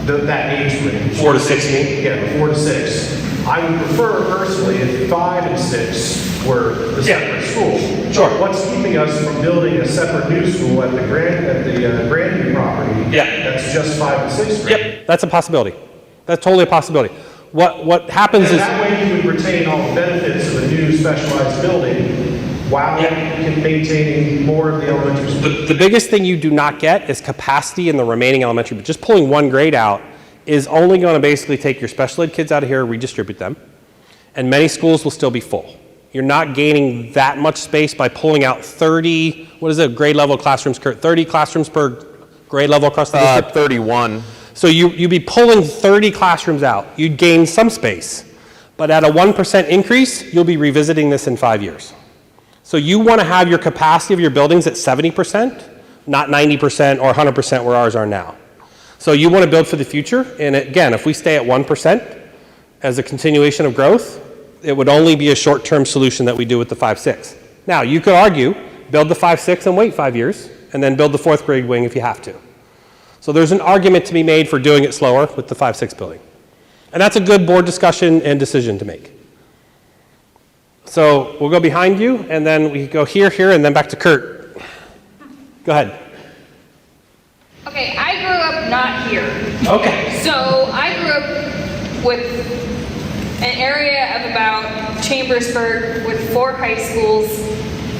that age range. 4 to 16? Yeah, 4 to 6. I would prefer personally if 5 and 6 were the separate school. Sure. What's keeping us from building a separate new school at the Grandview property? Yeah. That's just 5 and 6 grade. Yep, that's a possibility. That's totally a possibility. What happens And is... that way you would retain all the benefits of a new specialized building while maintaining more of the elementary school. The biggest thing you do not get is capacity in the remaining elementary, but just pulling one grade out is only going to basically take your special ed kids out of here, redistribute them, and many schools will still be full. You're not gaining that much space by pulling out 30, what is it, grade level classrooms, Kurt? 30 classrooms per grade level across the district? 31. So you'd be pulling 30 classrooms out. You'd gain some space, but at a 1% increase, you'll be revisiting this in 5 years. So you want to have your capacity of your buildings at 70%, not 90% or 100% where ours are now. So you want to build for the future, and again, if we stay at 1% as a continuation of growth, it would only be a short-term solution that we do with the 5-6. Now, you could argue, build the 5-6 and wait 5 years, and then build the 4th grade wing if you have to. So there's an argument to be made for doing it slower with the 5-6 building. And that's a good board discussion and decision to make. So we'll go behind you, and then we go here, and then back to Kurt. Go ahead. Okay, I grew up not here. Okay. So I grew up with an area of about Chambersburg with 4 high schools,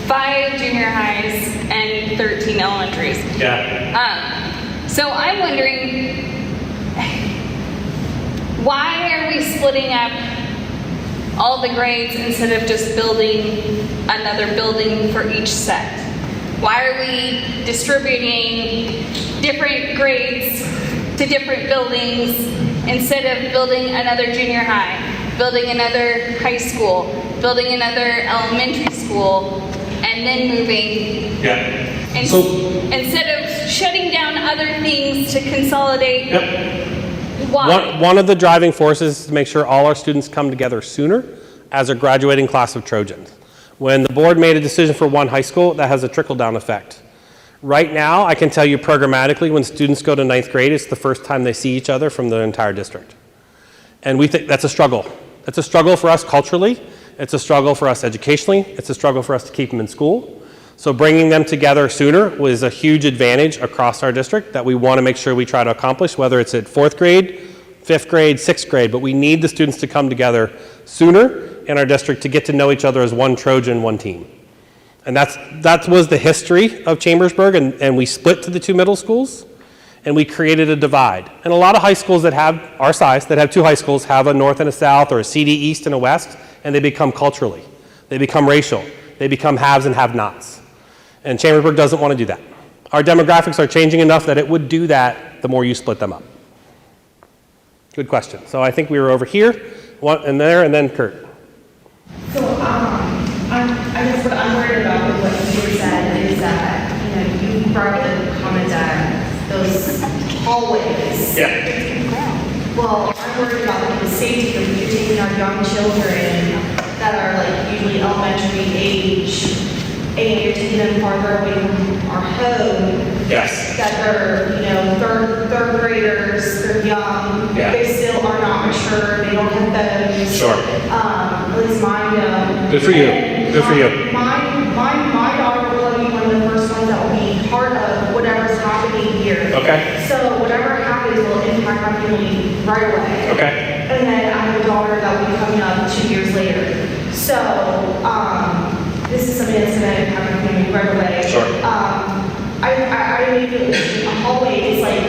5 junior highs, and 13 elementaries. Yeah. So I'm wondering, why are we splitting up all the grades instead of just building another building for each set? Why are we distributing different grades to different buildings instead of building another junior high, building another high school, building another elementary school, and then moving? Yeah. And instead of shutting down other things to consolidate, why? One of the driving forces is to make sure all our students come together sooner as a graduating class of Trojans. When the board made a decision for one high school, that has a trickle-down effect. Right now, I can tell you programmatically, when students go to 9th grade, it's the first time they see each other from the entire district. And we think that's a struggle. It's a struggle for us culturally. It's a struggle for us educationally. It's a struggle for us to keep them in school. So bringing them together sooner was a huge advantage across our district that we want to make sure we try to accomplish, whether it's at 4th grade, 5th grade, 6th grade, but we need the students to come together sooner in our district to get to know each other as one Trojan, one team. And that was the history of Chambersburg, and we split to the 2 middle schools, and we created a divide. And a lot of high schools that have our size, that have 2 high schools, have a north and a south, or a CD east and a west, and they become culturally. They become racial. They become haves and have-nots. And Chambersburg doesn't want to do that. Our demographics are changing enough that it would do that the more you split them up. Good question. So I think we were over here, one, and there, and then Kurt. So, I guess what I'm worried about with what you said is that, you brought up the comment that those hallways. Yeah. Well, I'm worried about the safety of you taking our young children that are usually elementary age, and you're taking them farther away from our home. Yes. That are, third graders, they're young, Yeah. they still are not mature, they don't have phones. Sure. At least mine don't. Good for you. And Good for you. My daughter will be one of the first ones that will be part of whatever's happening here. Okay. So whatever happens will impact my family right away. Okay. And then I have a Parker that will be coming up 2 years later. So, this is something that's gonna happen to me right away. Sure. I immediately, a hallway is like,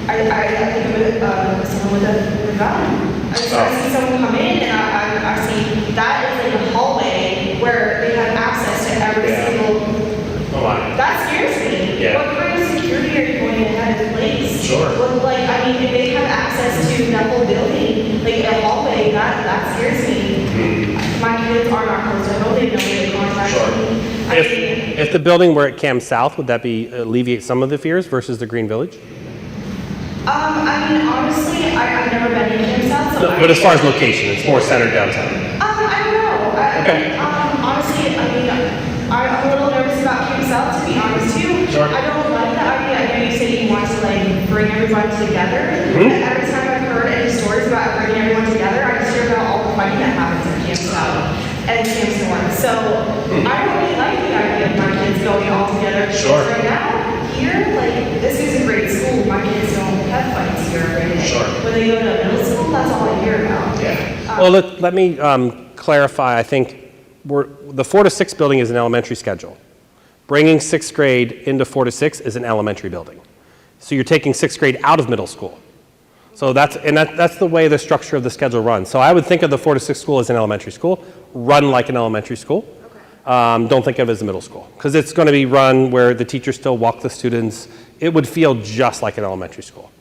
I think of someone with a gun. I see someone come in and I see that is like a hallway where they have access to every single. Oh my. That scares me. Yeah. What kind of security are you going to have in place? Sure. Well, like, I mean, if they have access to that whole building, like a hallway, that scares me. My kids are not close to home, they know they contact Sure. me. If the building were at Cam South, would that be alleviate some of the fears versus the Green Village? I mean, honestly, I've never been in Cam South, so. No, but as far as location, it's more centered downtown. I don't know. Okay. Honestly, I mean, I'm a little nervous about Cam South, to be honest too. Sure. I don't like the idea. I know you said you want to like bring everybody together. Mm-hmm. But every time I've heard any stories about bringing everyone together, I just hear about all the fighting that happens at Cam South and Cam North. So I don't really like the idea of my kids going all together. Sure. Right now, here, like, this is a great school. My kids don't have fights here every day. Sure. When they go to middle school, that's all I hear about. Yeah. Well, let me clarify. I think the 4 to 6 building is an elementary schedule. Bringing 6th grade into 4 to 6 is an elementary building. So you're taking 6th grade out of middle school. So that's the way the structure of the schedule runs. So I would think of the 4 to 6 school as an elementary school, run like an elementary school. Don't think of it as a middle school, because it's going to be run where the teachers still walk the students. It would feel just like an elementary school.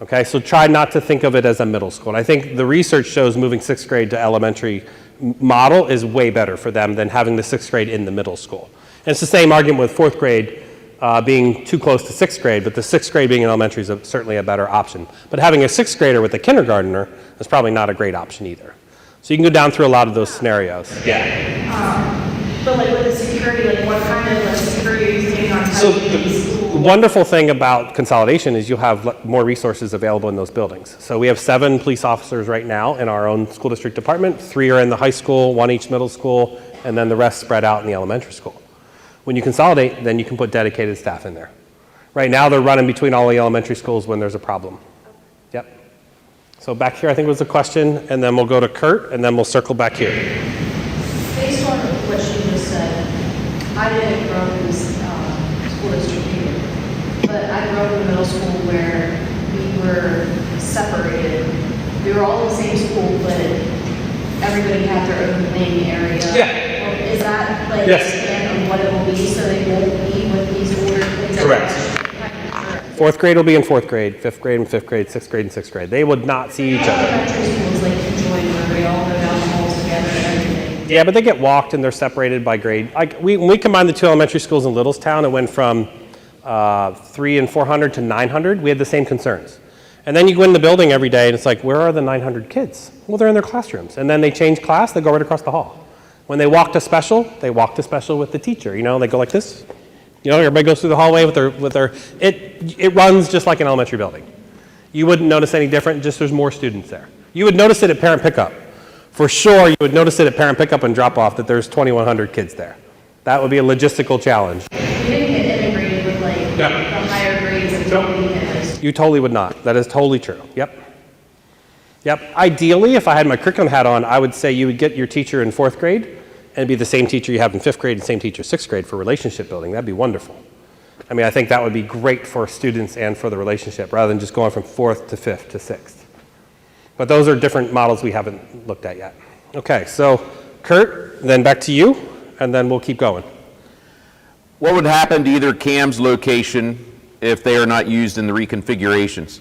Okay, so try not to think of it as a middle school. And I think the research shows moving 6th grade to elementary model is way better for them than having the 6th grade in the middle school. And it's the same argument with 4th grade being too close to 6th grade, but the 6th grade being in elementary is certainly a better option. But having a 6th grader with a kindergartner is probably not a great option either. So you can go down through a lot of those scenarios. Yeah. But like with the security, like what kind of like security are you thinking on So typing these the schools? wonderful thing about consolidation is you'll have more resources available in those buildings. So we have 7 police officers right now in our own school district department. 3 are in the high school, 1 each middle school, and then the rest spread out in the elementary school. When you consolidate, then you can put dedicated staff in there. Right now they're running between all the elementary schools when there's a problem. Yep. So back here I think was a question, and then we'll go to Kurt, and then we'll circle back here. Based on what you just said, I didn't grow up in this school district here, but I grew up in a middle school where we were separated. We were all in the same school, but everybody had their own playing area. Yeah. Is that like Yes. a plan of what it will be, so they won't be with these older kids? Correct. 4th grade will be in 4th grade, 5th grade and 5th grade, 6th grade and 6th grade. They would not see each other. Elementary schools like conjoined where we all go down the halls together and everything. Yeah, but they get walked and they're separated by grade. When we combined the 2 elementary schools in Littlestown, it went from 3 and 400 to 900. We had the same concerns. And then you go in the building every day and it's like, where are the 900 kids? Well, they're in their classrooms. And then they change class, they go right across the hall. When they walk to special, they walk to special with the teacher. You know, they go like this. You know, everybody goes through the hallway with their it runs just like an elementary building. You wouldn't notice any different, just there's more students there. You would notice it at parent pickup. For sure, you would notice it at parent pickup and drop off that there's 2,100 kids there. That would be a logistical challenge. We didn't get integrated with like the higher grades until we hit high school. You totally would not. That is totally true. Yep. Ideally, if I had my curriculum hat on, I would say you would get your teacher in 4th grade and it'd be the same teacher you have in 5th grade and same teacher 6th grade for relationship building. That'd be wonderful. I mean, I think that would be great for students and for the relationship rather than just going from 4th to 5th to 6th. But those are different models we haven't looked at yet. Okay, so Kurt, then back to you, and then we'll keep going. What would happen to either CAM's location if they are not used in the reconfigurations?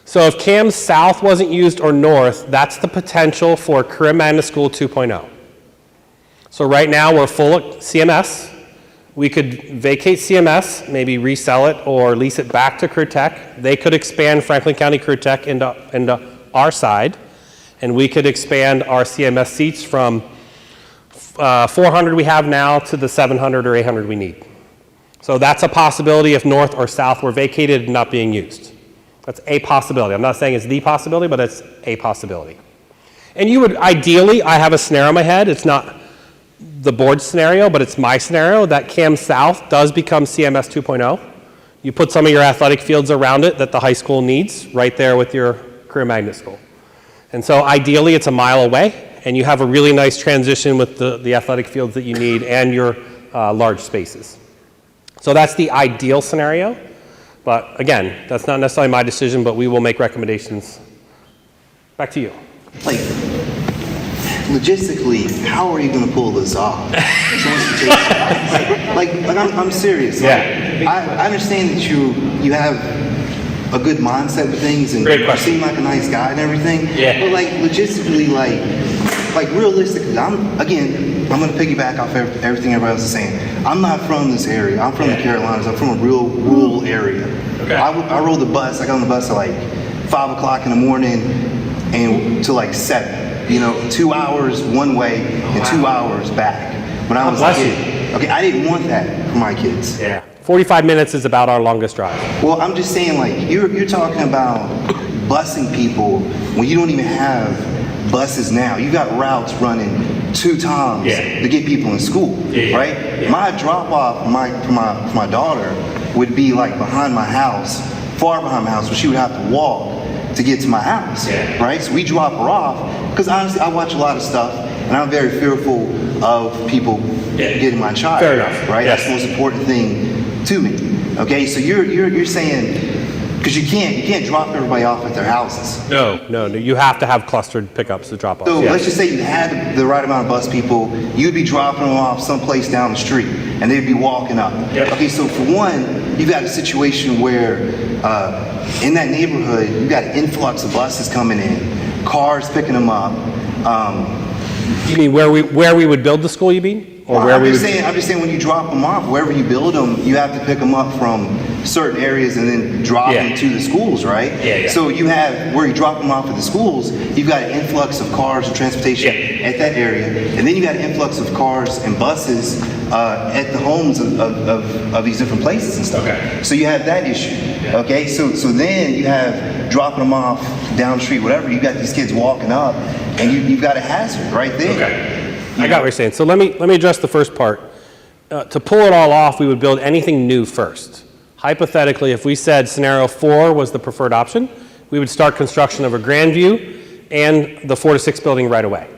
So if CAM South wasn't used or North, that's the potential for Career Magnet School 2.0. So right now we're full of CMS. We could vacate CMS, maybe resell it or lease it back to Career Tech. They could expand Franklin County Career Tech into our side, and we could expand our CMS seats from 400 we have now to the 700 or 800 we need. So that's a possibility if North or South were vacated and not being used. That's a possibility. I'm not saying it's the possibility, but it's a possibility. And you would, ideally, I have a scenario in my head. It's not the board scenario, but it's my scenario, that CAM South does become CMS 2.0. You put some of your athletic fields around it that the high school needs, right there with your Career Magnet School. And so ideally, it's a mile away, and you have a really nice transition with the athletic fields that you need and your large spaces. So that's the ideal scenario. But again, that's not necessarily my decision, but we will make recommendations. Back to you. Like, logistically, how are you going to pull this off? I'm serious. Yeah. I understand that you have a good mindset with things, and Great you question. seem like a nice guy and everything. Yeah. But like logistically, like realistically, I'm going to piggyback off everything everybody else is saying. I'm not from this area. I'm from the Carolinas. I'm from a real rural area. Okay. I rode the bus. I got on the bus at like 5 o'clock in the morning and to like 7. You know, 2 hours one way and 2 hours back. When I was bless a kid. Okay, I didn't want that for my kids. Yeah. 45 minutes is about our longest drive. Well, I'm just saying, like, you're talking about busing people when you don't even have buses now. You got routes running 2 times to get people in school, right? Yeah. My drop off for my daughter would be like behind my house, far behind my house, where she would have to walk to get to my house, right? So we drop her off, because honestly, I watch a lot of stuff, and I'm very fearful of people getting my child. Fair enough. Right? Yes. That's the most important thing to me. Okay, so you're saying, because you can't drop everybody off at their houses. No. You have to have clustered pickups to drop off. So let's just say you had the right amount of bus people, you'd be dropping them off someplace down the street, and they'd be walking up. Yep. Okay, so for one, you've got a situation where in that neighborhood, you've got an influx of buses coming in, cars picking them up. You mean where we would build the school, you mean? Or Well, where I'm we just would... saying when you drop them off, wherever you build them, you have to pick them up from certain areas and then drop them to the schools, right? Yeah. So you have, where you drop them off at the schools, you've got an influx of cars and transportation at that area. And then you got an influx of cars and buses at the homes of these different places and stuff. Okay. So you have that issue. Okay, so then you have dropping them off down the street, whatever, you got these kids walking up, and you've got a hazard right there. Okay. I got what you're saying. So let me address the first part. To pull it all off, we would build anything new first. Hypothetically, if we said scenario 4 was the preferred option, we would start construction of a Grandview and the 4 to 6 building right away.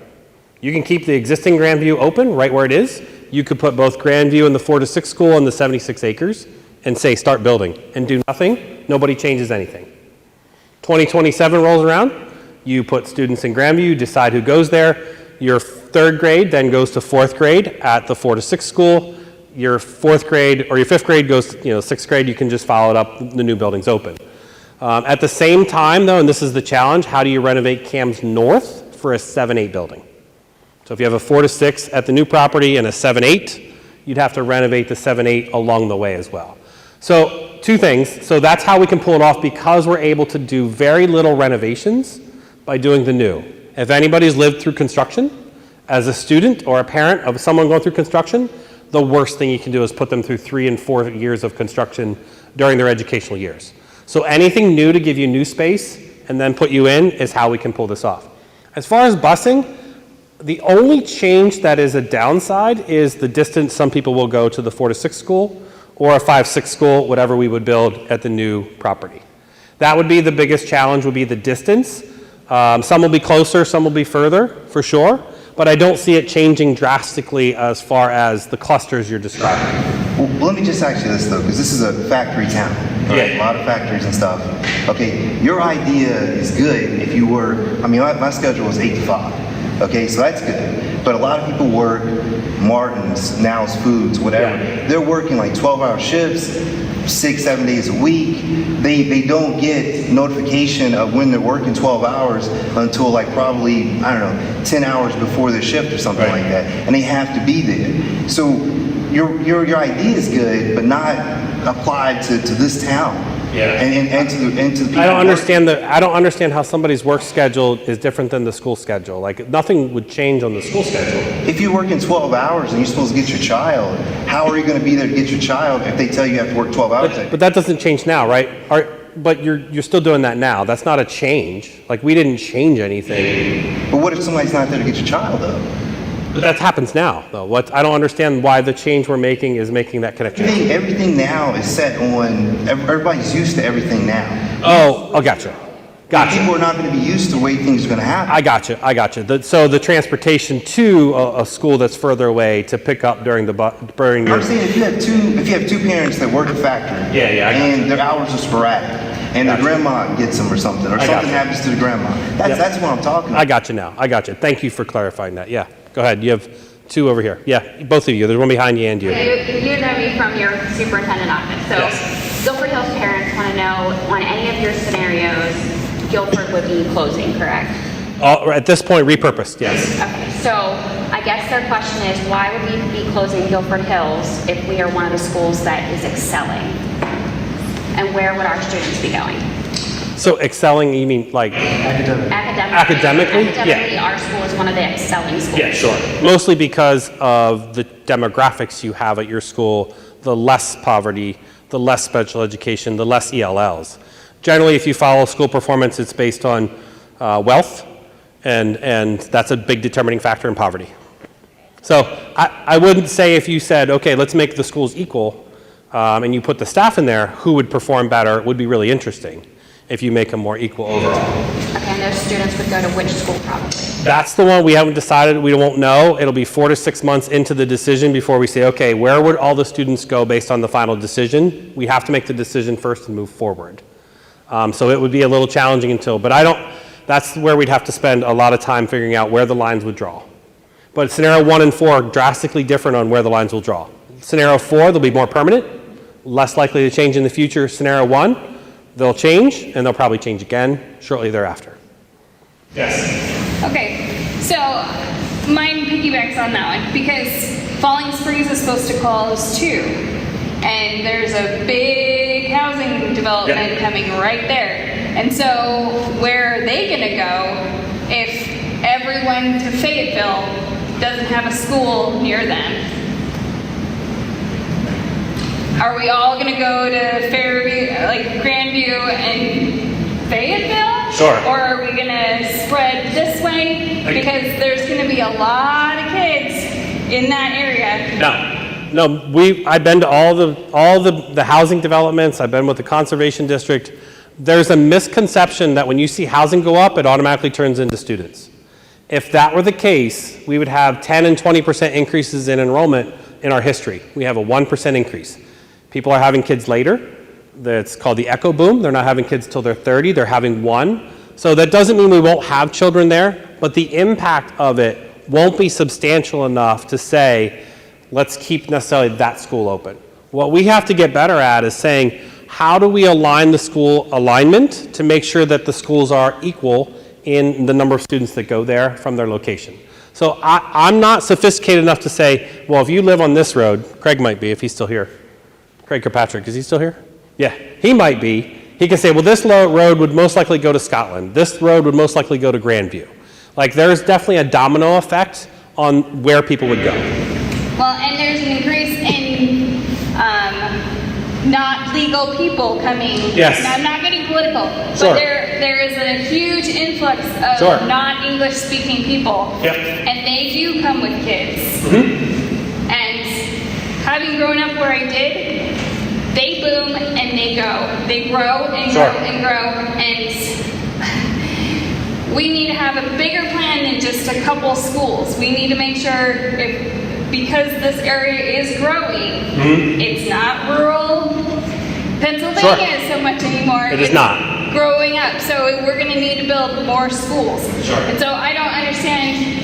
You can keep the existing Grandview open right where it is. You could put both Grandview and the 4 to 6 school on the 76 acres and say start building and do nothing. Nobody changes anything. 2027 rolls around. You put students in Grandview, you decide who goes there. Your 3rd grade then goes to 4th grade at the 4 to 6 school. Your 4th grade or your 5th grade goes to 6th grade. You can just follow it up. The new building's open. At the same time, though, and this is the challenge, how do you renovate Cams North for a 7-8 building? So if you have a 4 to 6 at the new property and a 7-8, you'd have to renovate the 7-8 along the way as well. So 2 things. So that's how we can pull it off, because we're able to do very little renovations by doing the new. If anybody's lived through construction, as a student or a parent of someone going through construction, the worst thing you can do is put them through 3 and 4 years of construction during their educational years. So anything new to give you new space and then put you in is how we can pull this off. As far as busing, the only change that is a downside is the distance some people will go to the 4 to 6 school or a 5-6 school, whatever we would build at the new property. That would be the biggest challenge, would be the distance. Some will be closer, some will be further, for sure, but I don't see it changing drastically as far as the clusters you're describing. Well, let me just ask you this, though, because this is a factory town. Right? A lot of factories and stuff. Okay, your idea is good if you were, my schedule is 8 to 5. Okay, so that's good. But a lot of people work Martin's, Now's Foods, whatever. Yeah. They're working like 12-hour shifts, 6-7 days a week. They don't get notification of when they're working 12 hours until like probably, 10 hours before their shift or something like that. And they have to be there. So your idea is good, but not applied to this town. Yeah. And to the people. I don't understand how somebody's work schedule is different than the school schedule. Like, nothing would change on the school schedule. If you're working 12 hours and you're supposed to get your child, how are you going to be there to get your child if they tell you have to work 12 hours? But that doesn't change now, right? But you're still doing that now. That's not a change. Like, we didn't change anything. But what if somebody's not there to get your child, though? But that happens now, though. I don't understand why the change we're making is making that connection. Everything now is set on, everybody's used to everything now. Oh, gotcha. Gotcha. People are not going to be used to the way things are going to happen. I got you. So the transportation to a school that's further away to pick up during your I'm saying if you have two parents that work at factory, I got and their hours are sporadic, and the grandma gets them or something happens to the grandma. That's what I'm talking about. I got you now. Thank you for clarifying that. Yeah, go ahead. You have two over here. Yeah, both of you. There's one behind you and you. You know me from your superintendent office. So Guilford Hills parents want to know on any of your scenarios, Guilford would be closing, correct? At this point, repurposed, yes. Okay, so I guess their question is, why would we be closing Guilford Hills if we are one of the schools that is excelling? And where would our students be going? So excelling, you mean like academically? Academically, our school is one of the excelling schools. Yeah, sure. Mostly because of the demographics you have at your school, the less poverty, the less special education, the less ELLs. Generally, if you follow school performance, it's based on wealth, and that's a big determining factor in poverty. So I wouldn't say if you said, okay, let's make the schools equal, and you put the staff in there, who would perform better would be really interesting if you make them more equal overall. Okay, and those students would go to which school probably? That's the one we haven't decided. We won't know. It'll be 4 to 6 months into the decision before we say, okay, where would all the students go based on the final decision? We have to make the decision first and move forward. So it would be a little challenging that's where we'd have to spend a lot of time figuring out where the lines would draw. But scenario 1 and 4 are drastically different on where the lines will draw. Scenario 4, they'll be more permanent, less likely to change in the future. Scenario 1, they'll change, and they'll probably change again shortly thereafter. Yes. Okay, so mine piggybacks on that one because Falling Springs is supposed to close too. And there's a big housing development coming right there. And so where are they gonna go if everyone to Fayetteville doesn't have a school near them? Are we all gonna go to Fairview, like Grandview and Fayetteville? Sure. Or are we gonna spread this way? Because there's gonna be a lot of kids in that area. No, I've been to all the housing developments. I've been with the conservation district. There's a misconception that when you see housing go up, it automatically turns into students. If that were the case, we would have 10 and 20% increases in enrollment in our history. We have a 1% increase. People are having kids later. That's called the echo boom. They're not having kids till they're 30. They're having 1. So that doesn't mean we won't have children there, but the impact of it won't be substantial enough to say, let's keep necessarily that school open. What we have to get better at is saying, how do we align the school alignment to make sure that the schools are equal in the number of students that go there from their location? So I'm not sophisticated enough to say, well, if you live on this road, Craig might be if he's still here. Craig Kirkpatrick, is he still here? Yeah, he might be. He can say, well, this road would most likely go to Scotland. This road would most likely go to Grandview. Like, there's definitely a domino effect on where people would go. Well, and there's an increase in not legal people coming. Yes. Now, I'm not getting political, Sure. but there is a huge influx of Sure. non-English speaking people. Yep. And they do come with kids. And having grown up where I did, they boom and they go. They grow and Sure. grow and grow. And we need to have a bigger plan than just a couple schools. We need to make sure because this area is growing, it's not rural Pennsylvania so much anymore. It is It's not. growing up, so we're going to need to build more schools. Sure. And so I don't understand,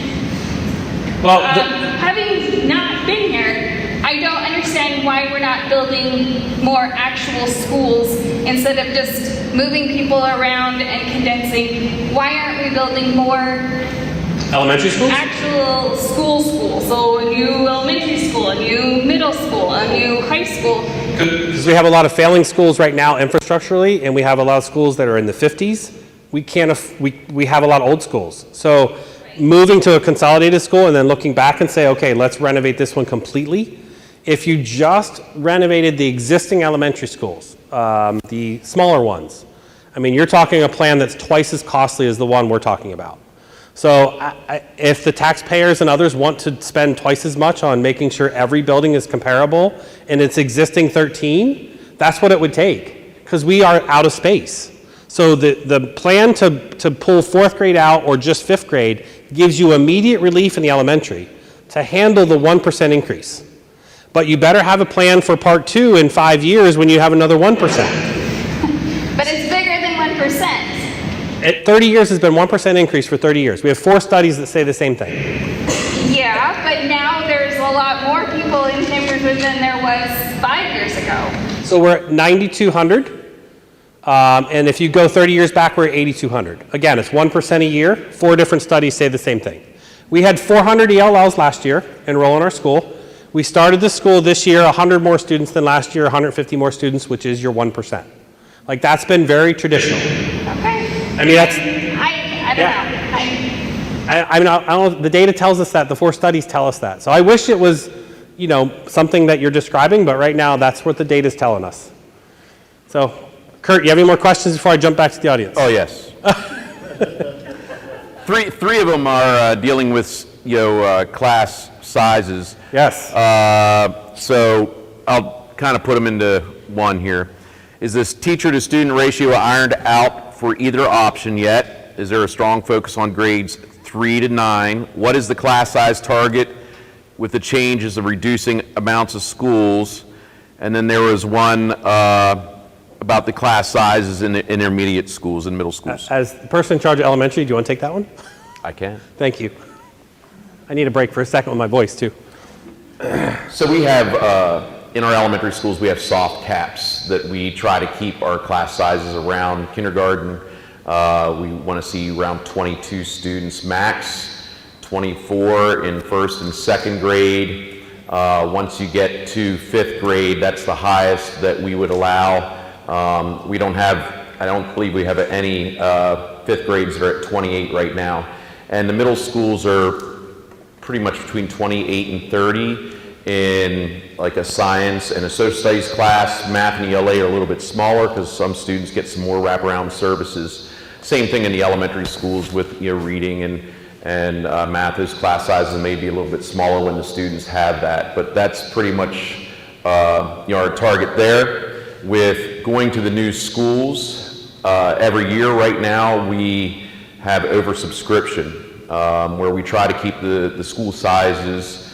Well, having not been here, I don't understand why we're not building more actual schools instead of just moving people around and condensing. Why aren't we building more elementary schools? actual schools? So a new elementary school, a new middle school, a new high school. Because we have a lot of failing schools right now infrastructurally, and we have a lot of schools that are in the 50s. We have a lot of old schools. So moving to a consolidated school and then looking back and say, okay, let's renovate this one completely. If you just renovated the existing elementary schools, the smaller ones, I mean, you're talking a plan that's twice as costly as the one we're talking about. So if the taxpayers and others want to spend twice as much on making sure every building is comparable in its existing 13, that's what it would take, because we are out of space. So the plan to pull fourth grade out or just fifth grade gives you immediate relief in the elementary to handle the 1% increase. But you better have a plan for part 2 in 5 years when you have another 1%. But it's bigger than 1%. At 30 years has been 1% increase for 30 years. We have 4 studies that say the same thing. Yeah, but now there's a lot more people in Timberwood than there was 5 years ago. So we're at 9,200. And if you go 30 years back, we're at 8,200. Again, it's 1% a year. 4 different studies say the same thing. We had 400 ELLs last year enroll in our school. We started the school this year, 100 more students than last year, 150 more students, which is your 1%. Like, that's been very traditional. Okay. I mean, that's... I don't know. I mean, I don't know, the data tells us that, the 4 studies tell us that. So I wish it was, you know, something that you're describing, but right now that's what the data's telling us. So, Kurt, you have any more questions before I jump back to the audience? Oh, yes. Three of them are dealing with, you know, class sizes. Yes. So I'll kind of put them into one here. Is this teacher to student ratio ironed out for either option yet? Is there a strong focus on grades 3 to 9? What is the class size target with the changes of reducing amounts of schools? And then there was one about the class sizes in the intermediate schools and middle schools. As the person in charge of elementary, do you want to take that one? I can. Thank you. I need a break for a second with my voice, too. So we have, in our elementary schools, we have soft caps that we try to keep our class sizes around. Kindergarten, we want to see around 22 students max, 24 in first and second grade. Once you get to fifth grade, that's the highest that we would allow. We don't have, I don't believe we have any fifth grades that are at 28 right now. And the middle schools are pretty much between 28 and 30 in like a science and a social studies class. Math and ELA are a little bit smaller because some students get some more wraparound services. Same thing in the elementary schools with, you know, reading and math. Those class sizes may be a little bit smaller when the students have that, but that's pretty much you know, our target there. With going to the new schools, every year right now we have oversubscription, where we try to keep the school sizes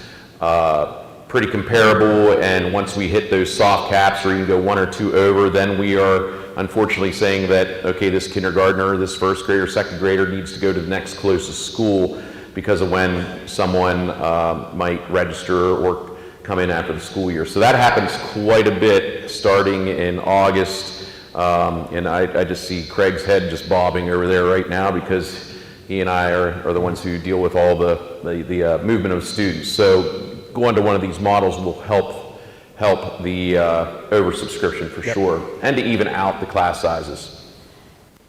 pretty comparable, and once we hit those soft caps or you go 1 or 2 over, then we are unfortunately saying that, okay, this kindergartner, this first grader, second grader needs to go to the next closest school because of when someone might register or come in after the school year. So that happens quite a bit starting in August, and I just see Craig's head just bobbing over there right now because he and I are the ones who deal with all the movement of students. So going to one of these models will help the oversubscription for sure, and to even out the class sizes.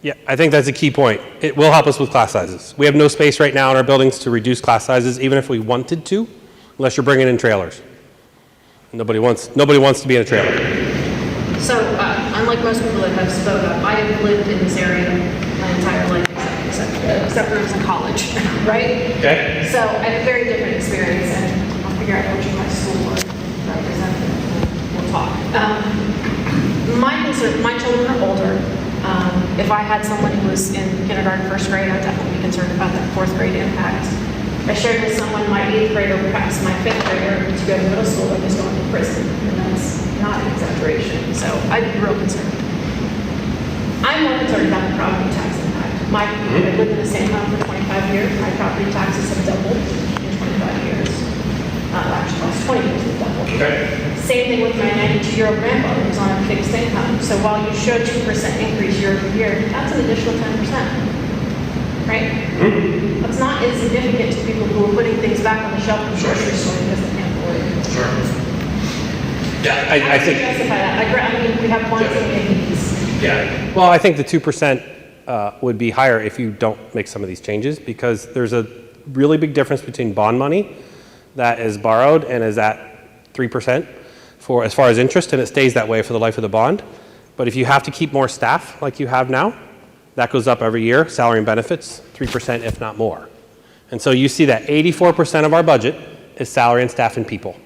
Yeah, I think that's a key point. It will help us with class sizes. We have no space right now in our buildings to reduce class sizes, even if we wanted to, unless you're bringing in trailers. Nobody wants to be in a trailer. So, unlike most people that have spoken up, I have lived in this area my entire life, except for it was in college, right? Okay. So, I have a very different experience, and I'll figure out which of my school board representative will talk. My children are older. If I had someone who was in kindergarten, first grade, I'd definitely be concerned about that fourth grade impact. I shared with someone my 8th grader, perhaps my 5th grader, to go to middle school and is going to prison, and that's not an exaggeration. So I'd be real concerned. I'm more concerned about the property tax impact. I've lived in the same home for 25 years. My property taxes have doubled in 25 years. Actually, last 20 years have doubled. Okay. Same thing with my 92-year-old grandfather who's on a fixed income. So while you show 2% increase year over year, that's an additional 10%. Right? Mm-hmm. That's not insignificant to people who are putting things back on the shelf in the grocery store because they can't afford it. Sure. Yeah, I think. Justify that. I mean, we have wants and needs. Yeah. Well, I think the 2% would be higher if you don't make some of these changes, because there's a really big difference between bond money that is borrowed and is at 3% for as far as interest, and it stays that way for the life of the bond. But if you have to keep more staff like you have now, that goes up every year, salary and benefits, 3% if not more. And so you see that 84% of our budget is salary and staff and people.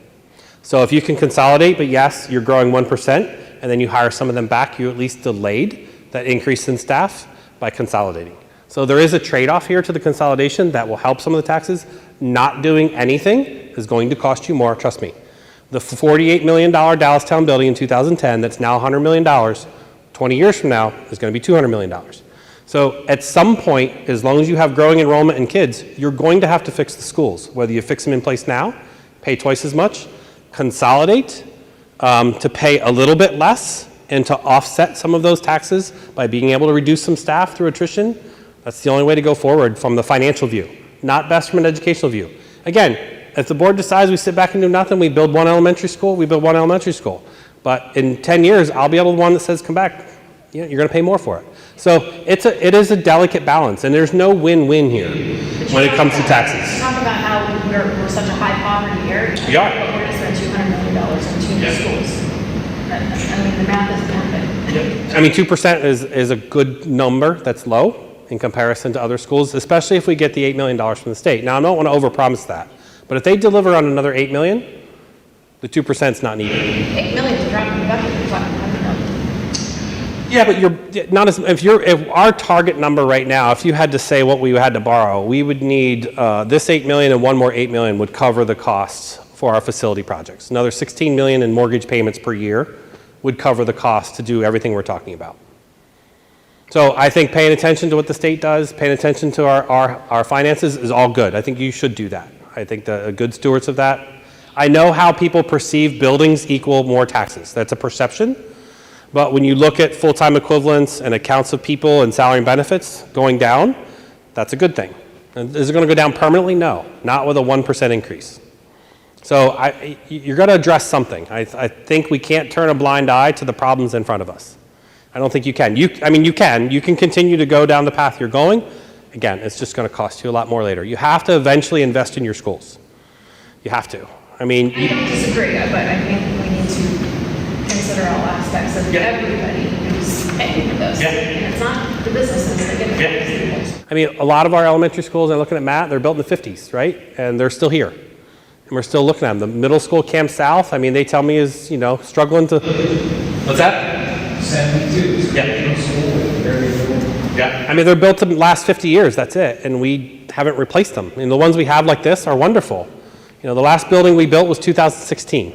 So if you can consolidate, but yes, you're growing 1%, and then you hire some of them back, you at least delayed that increase in staff by consolidating. So there is a trade-off here to the consolidation that will help some of the taxes. Not doing anything is going to cost you more, trust me. The $48 million Dallastown building in 2010 that's now $100 million, 20 years from now is going to be $200 million. So at some point, as long as you have growing enrollment in kids, you're going to have to fix the schools, whether you fix them in place now, pay twice as much, consolidate to pay a little bit less, and to offset some of those taxes by being able to reduce some staff through attrition. That's the only way to go forward from the financial view, not best from an educational view. Again, if the board decides we sit back and do nothing, we build one elementary school, we build one elementary school. But in 10 years, I'll be able to one that says, come back, you're going to pay more for it. So it is a delicate balance, and there's no win-win here when it comes to taxes. Talk about how we're such a high poverty area. We are. But we're going to spend $200 million on two new schools. I mean, the math isn't perfect. I mean, 2% is a good number that's low in comparison to other schools, especially if we get the $8 million from the state. Now, I don't want to overpromise that, but if they deliver on another $8 million, the 2% is not needed. $8 million is a drop in the bucket. We're talking $100 million. Yeah, but you're not as, if our target number right now, if you had to say what we had to borrow, we would need this $8 million and one more $8 million would cover the costs for our facility projects. Another $16 million in mortgage payments per year would cover the cost to do everything we're talking about. So I think paying attention to what the state does, paying attention to our finances is all good. I think you should do that. I think the good stewards of that. I know how people perceive buildings equal more taxes. That's a perception. But when you look at full-time equivalents and accounts of people and salary and benefits going down, that's a good thing. And is it going to go down permanently? No, not with a 1% increase. So you're going to address something. I think we can't turn a blind eye to the problems in front of us. I don't think you can. You can continue to go down the path you're going. Again, it's just going to cost you a lot more later. You have to eventually invest in your schools. You have to. I mean, I don't disagree, but I think we need to consider all aspects of everybody who's paying for this. And it's not the businesses that get the schools. I mean, a lot of our elementary schools, I'm looking at Matt, they're built in the 50s, right? And they're still here. And we're still looking at them. The middle school, Camp South, I mean, they tell me is, struggling to... What's that? 72. Yeah. I mean, they're built to last 50 years, that's it. And we haven't replaced them. And the ones we have like this are wonderful. The last building we built was 2016.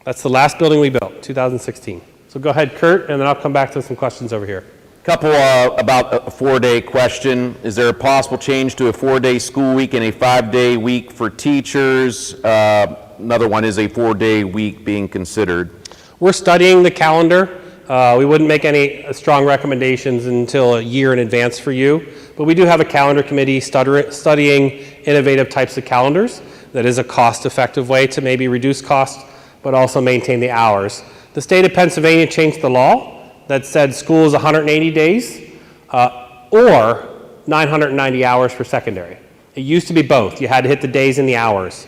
That's the last building we built, 2016. So go ahead, Kurt, and then I'll come back to some questions over here. Couple about a 4-day question. Is there a possible change to a 4-day school week and a 5-day week for teachers? Another one, is a 4-day week being considered? We're studying the calendar. We wouldn't make any strong recommendations until a year in advance for you, but we do have a calendar committee studying innovative types of calendars. That is a cost-effective way to maybe reduce costs, but also maintain the hours. The state of Pennsylvania changed the law that said school is 180 days or 990 hours for secondary. It used to be both. You had to hit the days and the hours.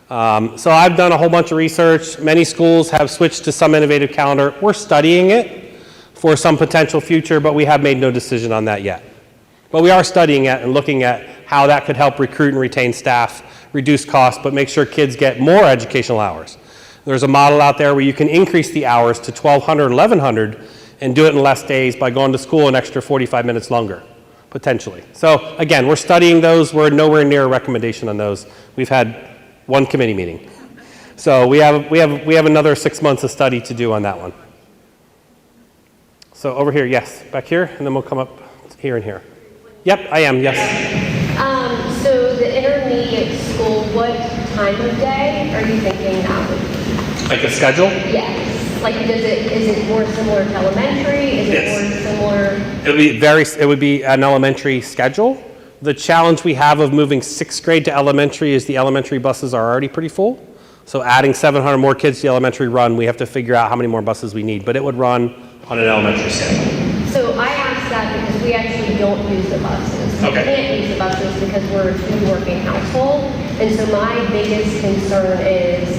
So I've done a whole bunch of research. Many schools have switched to some innovative calendar. We're studying it for some potential future, but we have made no decision on that yet. But we are studying it and looking at how that could help recruit and retain staff, reduce costs, but make sure kids get more educational hours. There's a model out there where you can increase the hours to 1,200, 1,100, and do it in less days by going to school an extra 45 minutes longer, potentially. So again, we're studying those. We're nowhere near a recommendation on those. We've had one committee meeting. So we have another 6 months of study to do on that one. So over here, yes, back here, and then we'll come up here and here. Yep, I am, yes. So the intermediate school, what time of day are you thinking that would be? Like a schedule? Yes. Like, is it more similar to elementary? Is it more similar? It would be an elementary schedule. The challenge we have of moving 6th grade to elementary is the elementary buses are already pretty full. So adding 700 more kids to the elementary run, we have to figure out how many more buses we need, but it would run on an elementary schedule. So I asked that because we actually don't use the buses. Okay. We can't use the buses because we're a two-working household. And so my biggest concern is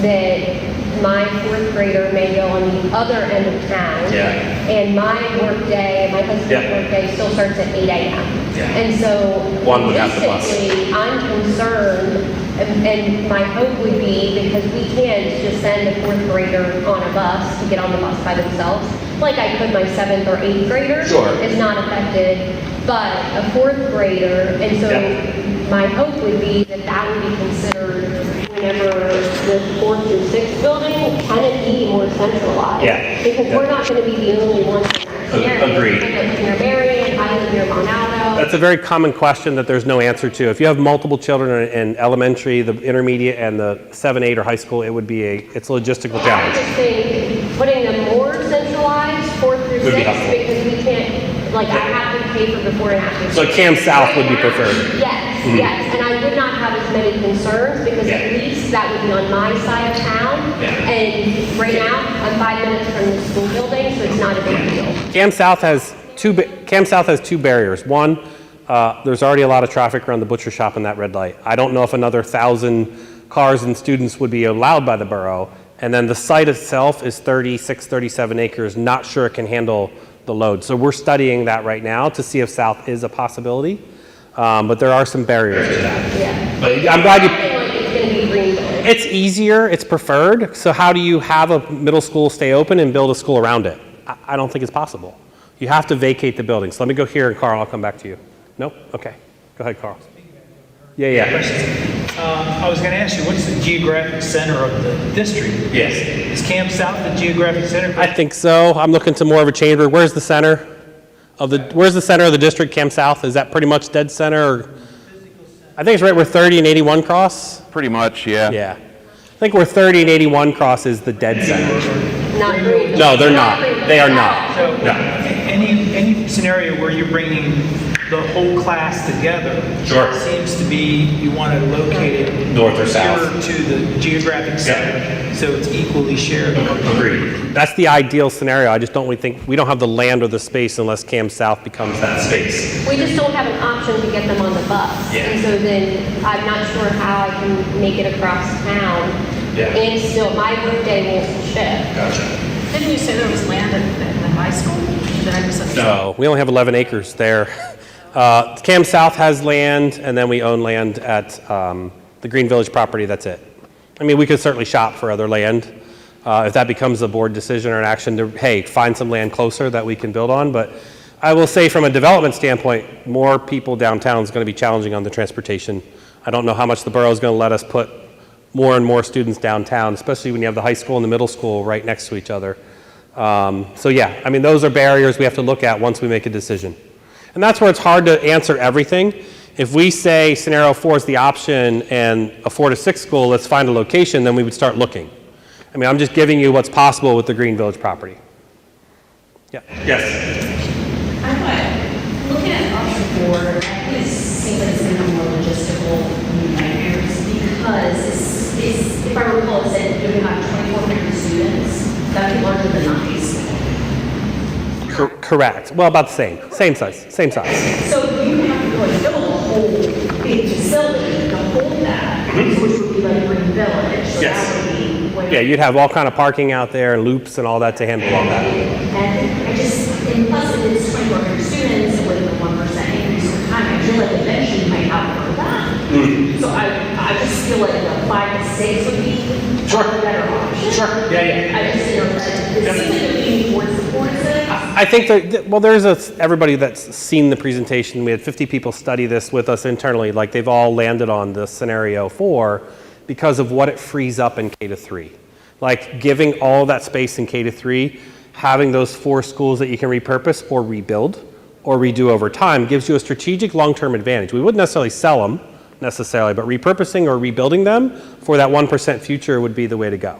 that my 4th grader may go on the other end of town. Yeah. And my work day, my husband's work day still starts at 8 a.m. Yeah. And so One would have the bus. basically, I'm concerned, and my hope would be, because we can't just send a 4th grader on a bus to get on the bus by themselves, like I could my 7th or 8th grader, Sure. is not affected, but a 4th grader, and so my hope would be that that would be considered whenever the 4th through 6th building kind of be more centralized. Yeah. Because we're not going to be the only ones in that area. Agreed. I live near Marion, I live near Mount Aldo. That's a very common question that there's no answer to. If you have multiple children in elementary, the intermediate, and the 7, 8, or high school, it would be it's a logistical I challenge. just think putting them more centralized, 4th through Would be 6th, helpful. because we can't, like, I have to pay for before and after. So Cam South would be preferred. Yes, yes, and I would not have as many concerns, because Yeah. at least that would be on my side of town. Yeah. And right now, I'm 5 minutes from the school building, so it's not a big deal. Cam South has two barriers. One, there's already a lot of traffic around the butcher shop and that red light. I don't know if another 1,000 cars and students would be allowed by the borough. And then the site itself is 36, 37 acres. Not sure it can handle the load. So we're studying that right now to see if South is a possibility. But there are some barriers to that. Yeah. But I'm glad you. Something like it's gonna be Greenville. It's easier, it's preferred. So how do you have a middle school stay open and build a school around it? I don't think it's possible. You have to vacate the building. So let me go here, and Carl, I'll come back to you. No? Okay. Go ahead, Carl. Yeah. I was going to ask you, what's the geographic center of the district? Yes. Is Camp South the geographic center? I think so. I'm looking to more of a chamber. Where's the center of the district, Camp South? Is that pretty much dead center? Or? I think it's right where 30 and 81 cross. Pretty much, yeah. Yeah. I think where 30 and 81 cross is the dead center. Not Greenville. No, they're not. They are not. So, No. any scenario where you're bringing the whole class together. Sure. Seems to be, you want to locate it. North or south. nearer to the geographic center, so it's equally shared. Agreed. That's the ideal scenario. I just don't really think, we don't have the land or the space unless Cam South becomes that space. We just don't have an option to get them on the bus. Yeah. And so then I'm not sure how I can make it across town. Yeah. And still, my workday won't shift. Gotcha. Didn't you say there was land at the high school? Did I misunderstand? No, we only have 11 acres there. Cam South has land, and then we own land at the Green Village property. That's it. I mean, we could certainly shop for other land if that becomes a board decision or an action to, hey, find some land closer that we can build on. But I will say from a development standpoint, more people downtown is going to be challenging on the transportation. I don't know how much the borough is going to let us put more and more students downtown, especially when you have the high school and the middle school right next to each other. So yeah, I mean, those are barriers we have to look at once we make a decision. And that's where it's hard to answer everything. If we say scenario 4 is the option and a 4 to 6 school, let's find a location, then we would start looking. I mean, I'm just giving you what's possible with the Green Village property. Yeah. Yes. Looking at option 4, it seems like it's going to be more logistical nightmares because if I recall, it said you're going to have 2,400 students. That'd be larger than the high school. Correct. Well, about the same. Same size. Same size. So you have to like build a whole big facility to hold that, which would be like Green Village. So Yes. that would be way Yeah, you'd have all kind of parking out there and loops and all that to handle all that. And and plus it is 2,400 students and with a 1% increase over time, I feel like eventually you might outgrow that. So I just feel like the 5 to 6 would be a better option. Sure. Yeah. I just feel that it seems like they're leaning towards the 4 to 6. I think there's everybody that's seen the presentation. We had 50 people study this with us internally. Like they've all landed on the scenario 4 because of what it frees up in K to 3. Like giving all that space in K to 3, having those 4 schools that you can repurpose or rebuild or redo over time gives you a strategic long-term advantage. We wouldn't necessarily sell them necessarily, but repurposing or rebuilding them for that 1% future would be the way to go.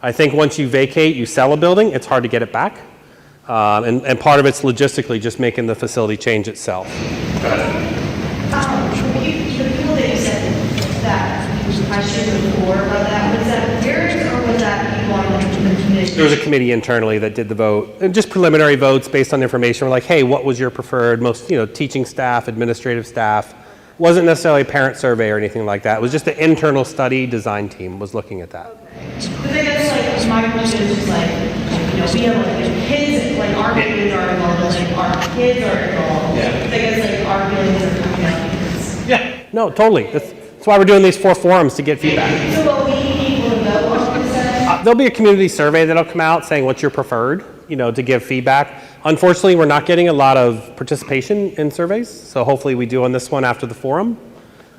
I think once you vacate, you sell a building, it's hard to get it back. And part of it's logistically just making the facility change itself. The people that you said that questioned before about that, was that parents or was that people on the committee? There was a committee internally that did the vote, and just preliminary votes based on information. We're like, hey, what was your preferred, most, teaching staff, administrative staff? Wasn't necessarily a parent survey or anything like that. It was just the internal study design team was looking at that. But I guess my question is just we have kids, our kids are involved, our kids are involved. Yeah. I guess our feelings are coming out. Yeah, no, totally. That's why we're doing these 4 forums to get feedback. So will we be able to vote on this? There'll be a community survey that'll come out saying what's your preferred. to give feedback. Unfortunately, we're not getting a lot of participation in surveys, so hopefully we do on this one after the forum,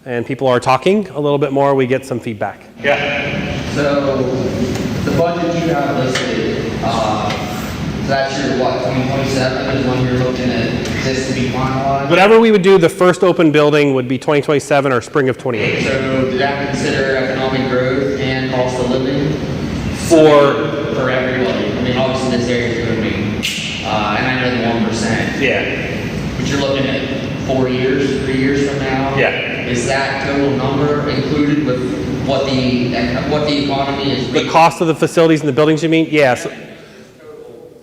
and people are talking a little bit more, we get some feedback. Yeah. So, the budget you have listed, so that's your, 2027 is when you're looking at this to be finalized? Whatever we would do, the first open building would be 2027 or spring of 28. So, did that consider economic growth and cost of living? For everybody. I mean, obviously this area is going to be, and I know the 1%. Yeah. But you're looking at 4 years, 3 years from now? Yeah. Is that total number included with what the economy is? The cost of the facilities and the buildings, you mean? Yes.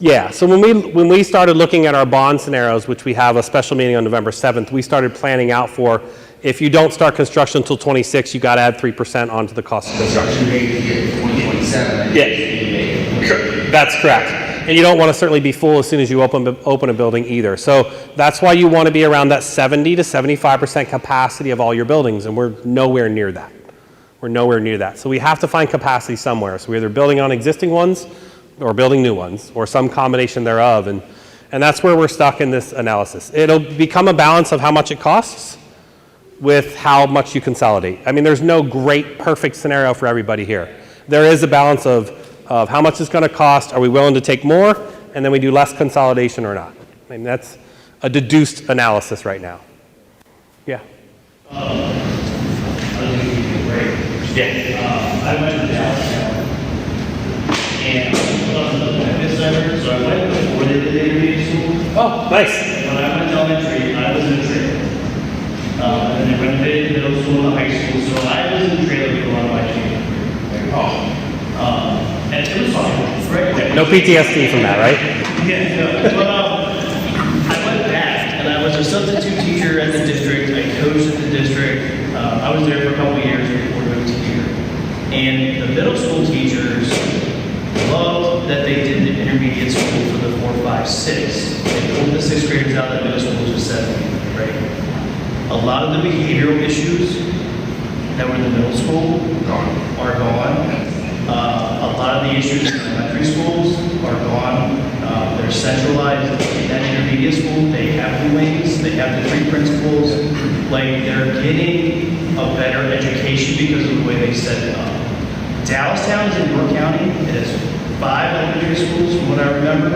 Yeah, so when we started looking at our bond scenarios, which we have a special meeting on November 7th, we started planning out for, if you don't start construction until 26, you got to add 3% onto the cost of construction. Construction rate to 2027. Yeah, that's correct. And you don't want to certainly be full as soon as you open a building either. So that's why you want to be around that 70 to 75% capacity of all your buildings, and we're nowhere near that. We're nowhere near that. So we have to find capacity somewhere. So we're either building on existing ones or building new ones, or some combination thereof, and that's where we're stuck in this analysis. It'll become a balance of how much it costs with how much you consolidate. I mean, there's no great, perfect scenario for everybody here. There is a balance of how much it's going to cost, are we willing to take more, and then we do less consolidation or not. I mean, that's a deduced analysis right now. Yeah. I went to Dallas, and so I went before they did the intermediate school. Oh, nice. When I went to elementary, I was in a trailer. And then they renovated the middle school and the high school, so I was in a trailer for a lot of my junior year. And it was fun, right? No PTSD from that, right? Yeah, no, but I went back, and I was a substitute teacher at the district. I coached at the district. I was there for a couple of years before moving to here. And the middle school teachers loved that they did the intermediate school for the 4, 5, 6. They pulled the 6th graders out of the middle school to 7th grade. A lot of the behavioral issues that were in the middle school are gone. A lot of the issues in elementary schools are gone. They're centralized in that intermediate school. They have the wings, they have the 3 principals. Like, they're getting a better education because of the way they set it up. Dallastown is in York County. It has 5 elementary schools from what I remember.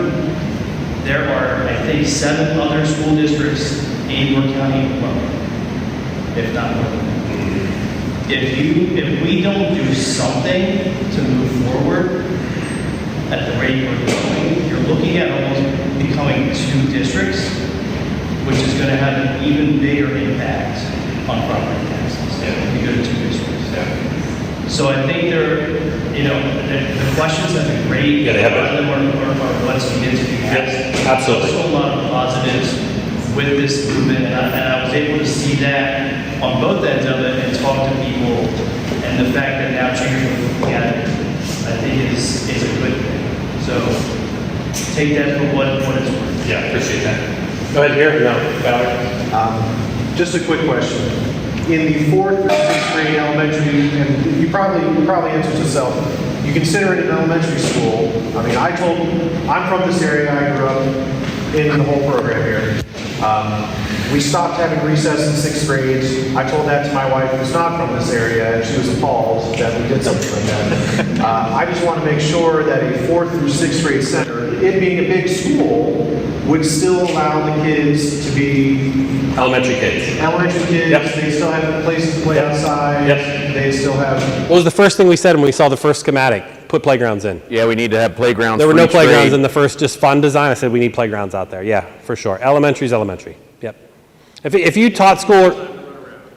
There are, I think, 7 other school districts in York County alone, if not more. If we don't do something to move forward at the rate we're going, you're looking at almost becoming 2 districts, which is going to have an even bigger impact on property taxes if you go to 2 districts. So I think the questions have been great. Yeah, they have been. A lot of them are what's needed to be asked. Yes, absolutely. Also a lot of positives with this movement, and I was able to see that on both ends of it and talk to people, and the fact that now changing are looking at it, I think is a good thing. So take that for what it's worth. Yeah, appreciate that. Go ahead here. No, Valerie. Just a quick question. In the 4th through 6th grade elementary, and you probably answered yourself, you consider it an elementary school. I mean, I'm from this area, I grew up in the whole program here. We stopped having recess in 6th grade. I told that to my wife, who's not from this area, and she was appalled that we did something like that. I just want to make sure that a 4th through 6th grade center, it being a big school, would still allow the kids to be Elementary kids. elementary kids. Yep. They still have places to play outside. Yep. They still have. What was the first thing we said when we saw the first schematic? Put playgrounds in. Yeah, we need to have playgrounds. There were for no each playgrounds grade. in the first just fun design. I said we need playgrounds out there. Yeah, for sure. Elementary is elementary. Yep. If you taught school,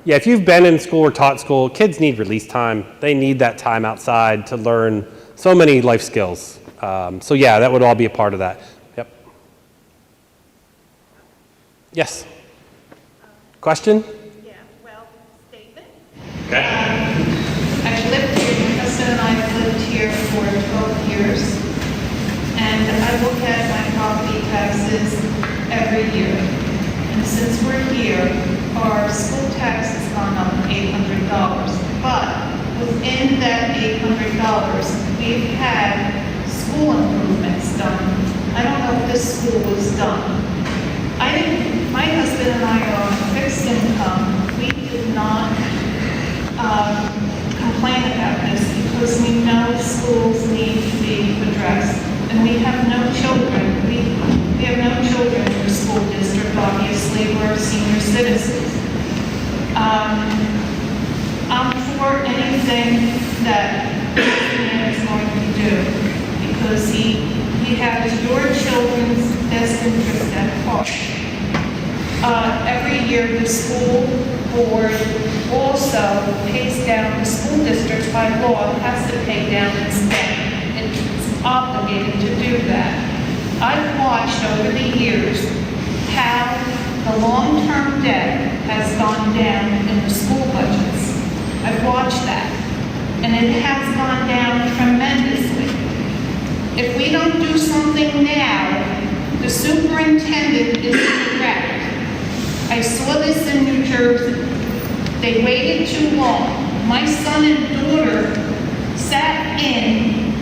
yeah, if you've been in school or taught school, kids need release time. They need that time outside to learn so many life skills. So yeah, that would all be a part of that. Yep. Yes. Question? Yeah, well, statement. Okay. I've lived here, my husband and I have lived here for 12 years, and I look at my property taxes every year. And since we're here, our school tax has gone up $800. But within that $800, we've had school improvements done I don't know if this school was done. My husband and I are on fixed income. We did not complain about this because we know schools need to be addressed. And we have no children. We have no children in the school district, obviously. We're senior citizens. I'm for anything that this man is going to do because he has your children's best interest at heart. Every year, the school board also pays down, the school district by law has to pay down its debt. It's obligated to do that. I've watched over the years how the long-term debt has gone down in the school budgets. I've watched that, and it has gone down tremendously. If we don't do something now, the superintendent is correct. I saw this in New Jersey. They waited too long. My son and daughter sat in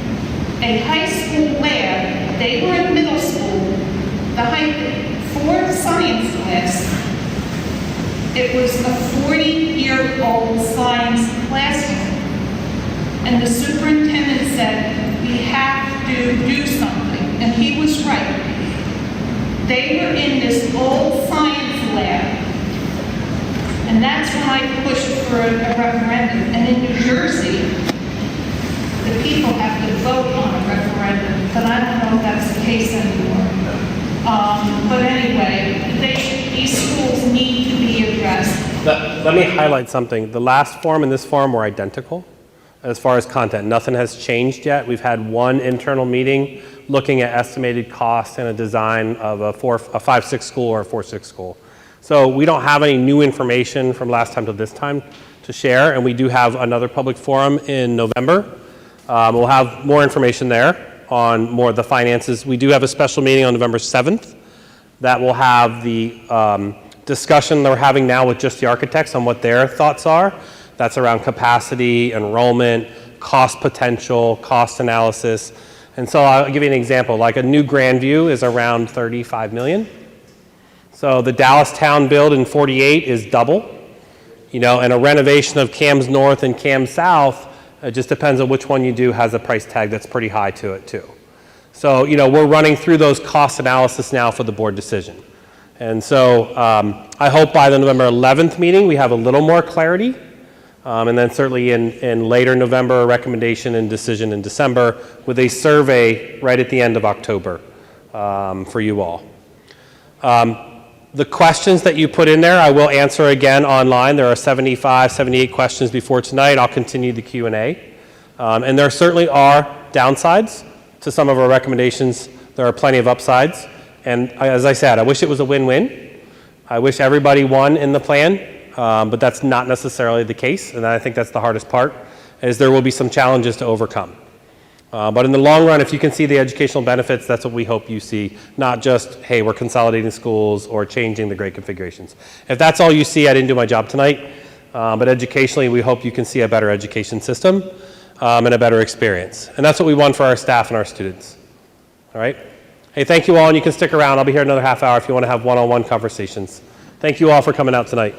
a high school lab. They were in middle school, for science class. It was a 40-year-old science classroom. And the superintendent said, we have to do something. And he was right. They were in this old science lab. And that's when I pushed for a referendum. And in New Jersey, the people have to vote on a referendum, but I don't know if that's the case anymore. But anyway, these schools need to be addressed. Let me highlight something. The last form and this form were identical as far as content. Nothing has changed yet. We've had one internal meeting looking at estimated costs and a design of a 5-6 school or a 4-6 school. So we don't have any new information from last time to this time to share, and we do have another public forum in November. We'll have more information there on more of the finances. We do have a special meeting on November 7th that will have the discussion that we're having now with just the architects on what their thoughts are. That's around capacity, enrollment, cost potential, cost analysis. And so I'll give you an example. Like a new Grandview is around $35 million. So the Dallas Town build in 48 is double. And a renovation of Cams North and Cams South, it just depends on which one you do, has a price tag that's pretty high to it too. So, we're running through those cost analysis now for the board decision. And so I hope by the November 11th meeting we have a little more clarity. And then certainly in later November, a recommendation and decision in December with a survey right at the end of October for you all. The questions that you put in there, I will answer again online. There are 75, 78 questions before tonight. I'll continue the Q&A. And there certainly are downsides to some of our recommendations. There are plenty of upsides. And as I said, I wish it was a win-win. I wish everybody won in the plan, but that's not necessarily the case. And I think that's the hardest part, is there will be some challenges to overcome. But in the long run, if you can see the educational benefits, that's what we hope you see, not just, hey, we're consolidating schools or changing the grade configurations. If that's all you see, I didn't do my job tonight. But educationally, we hope you can see a better education system and a better experience. And that's what we want for our staff and our students. All right? Hey, thank you all, and you can stick around. I'll be here another half hour if you want to have one-on-one conversations. Thank you all for coming out tonight.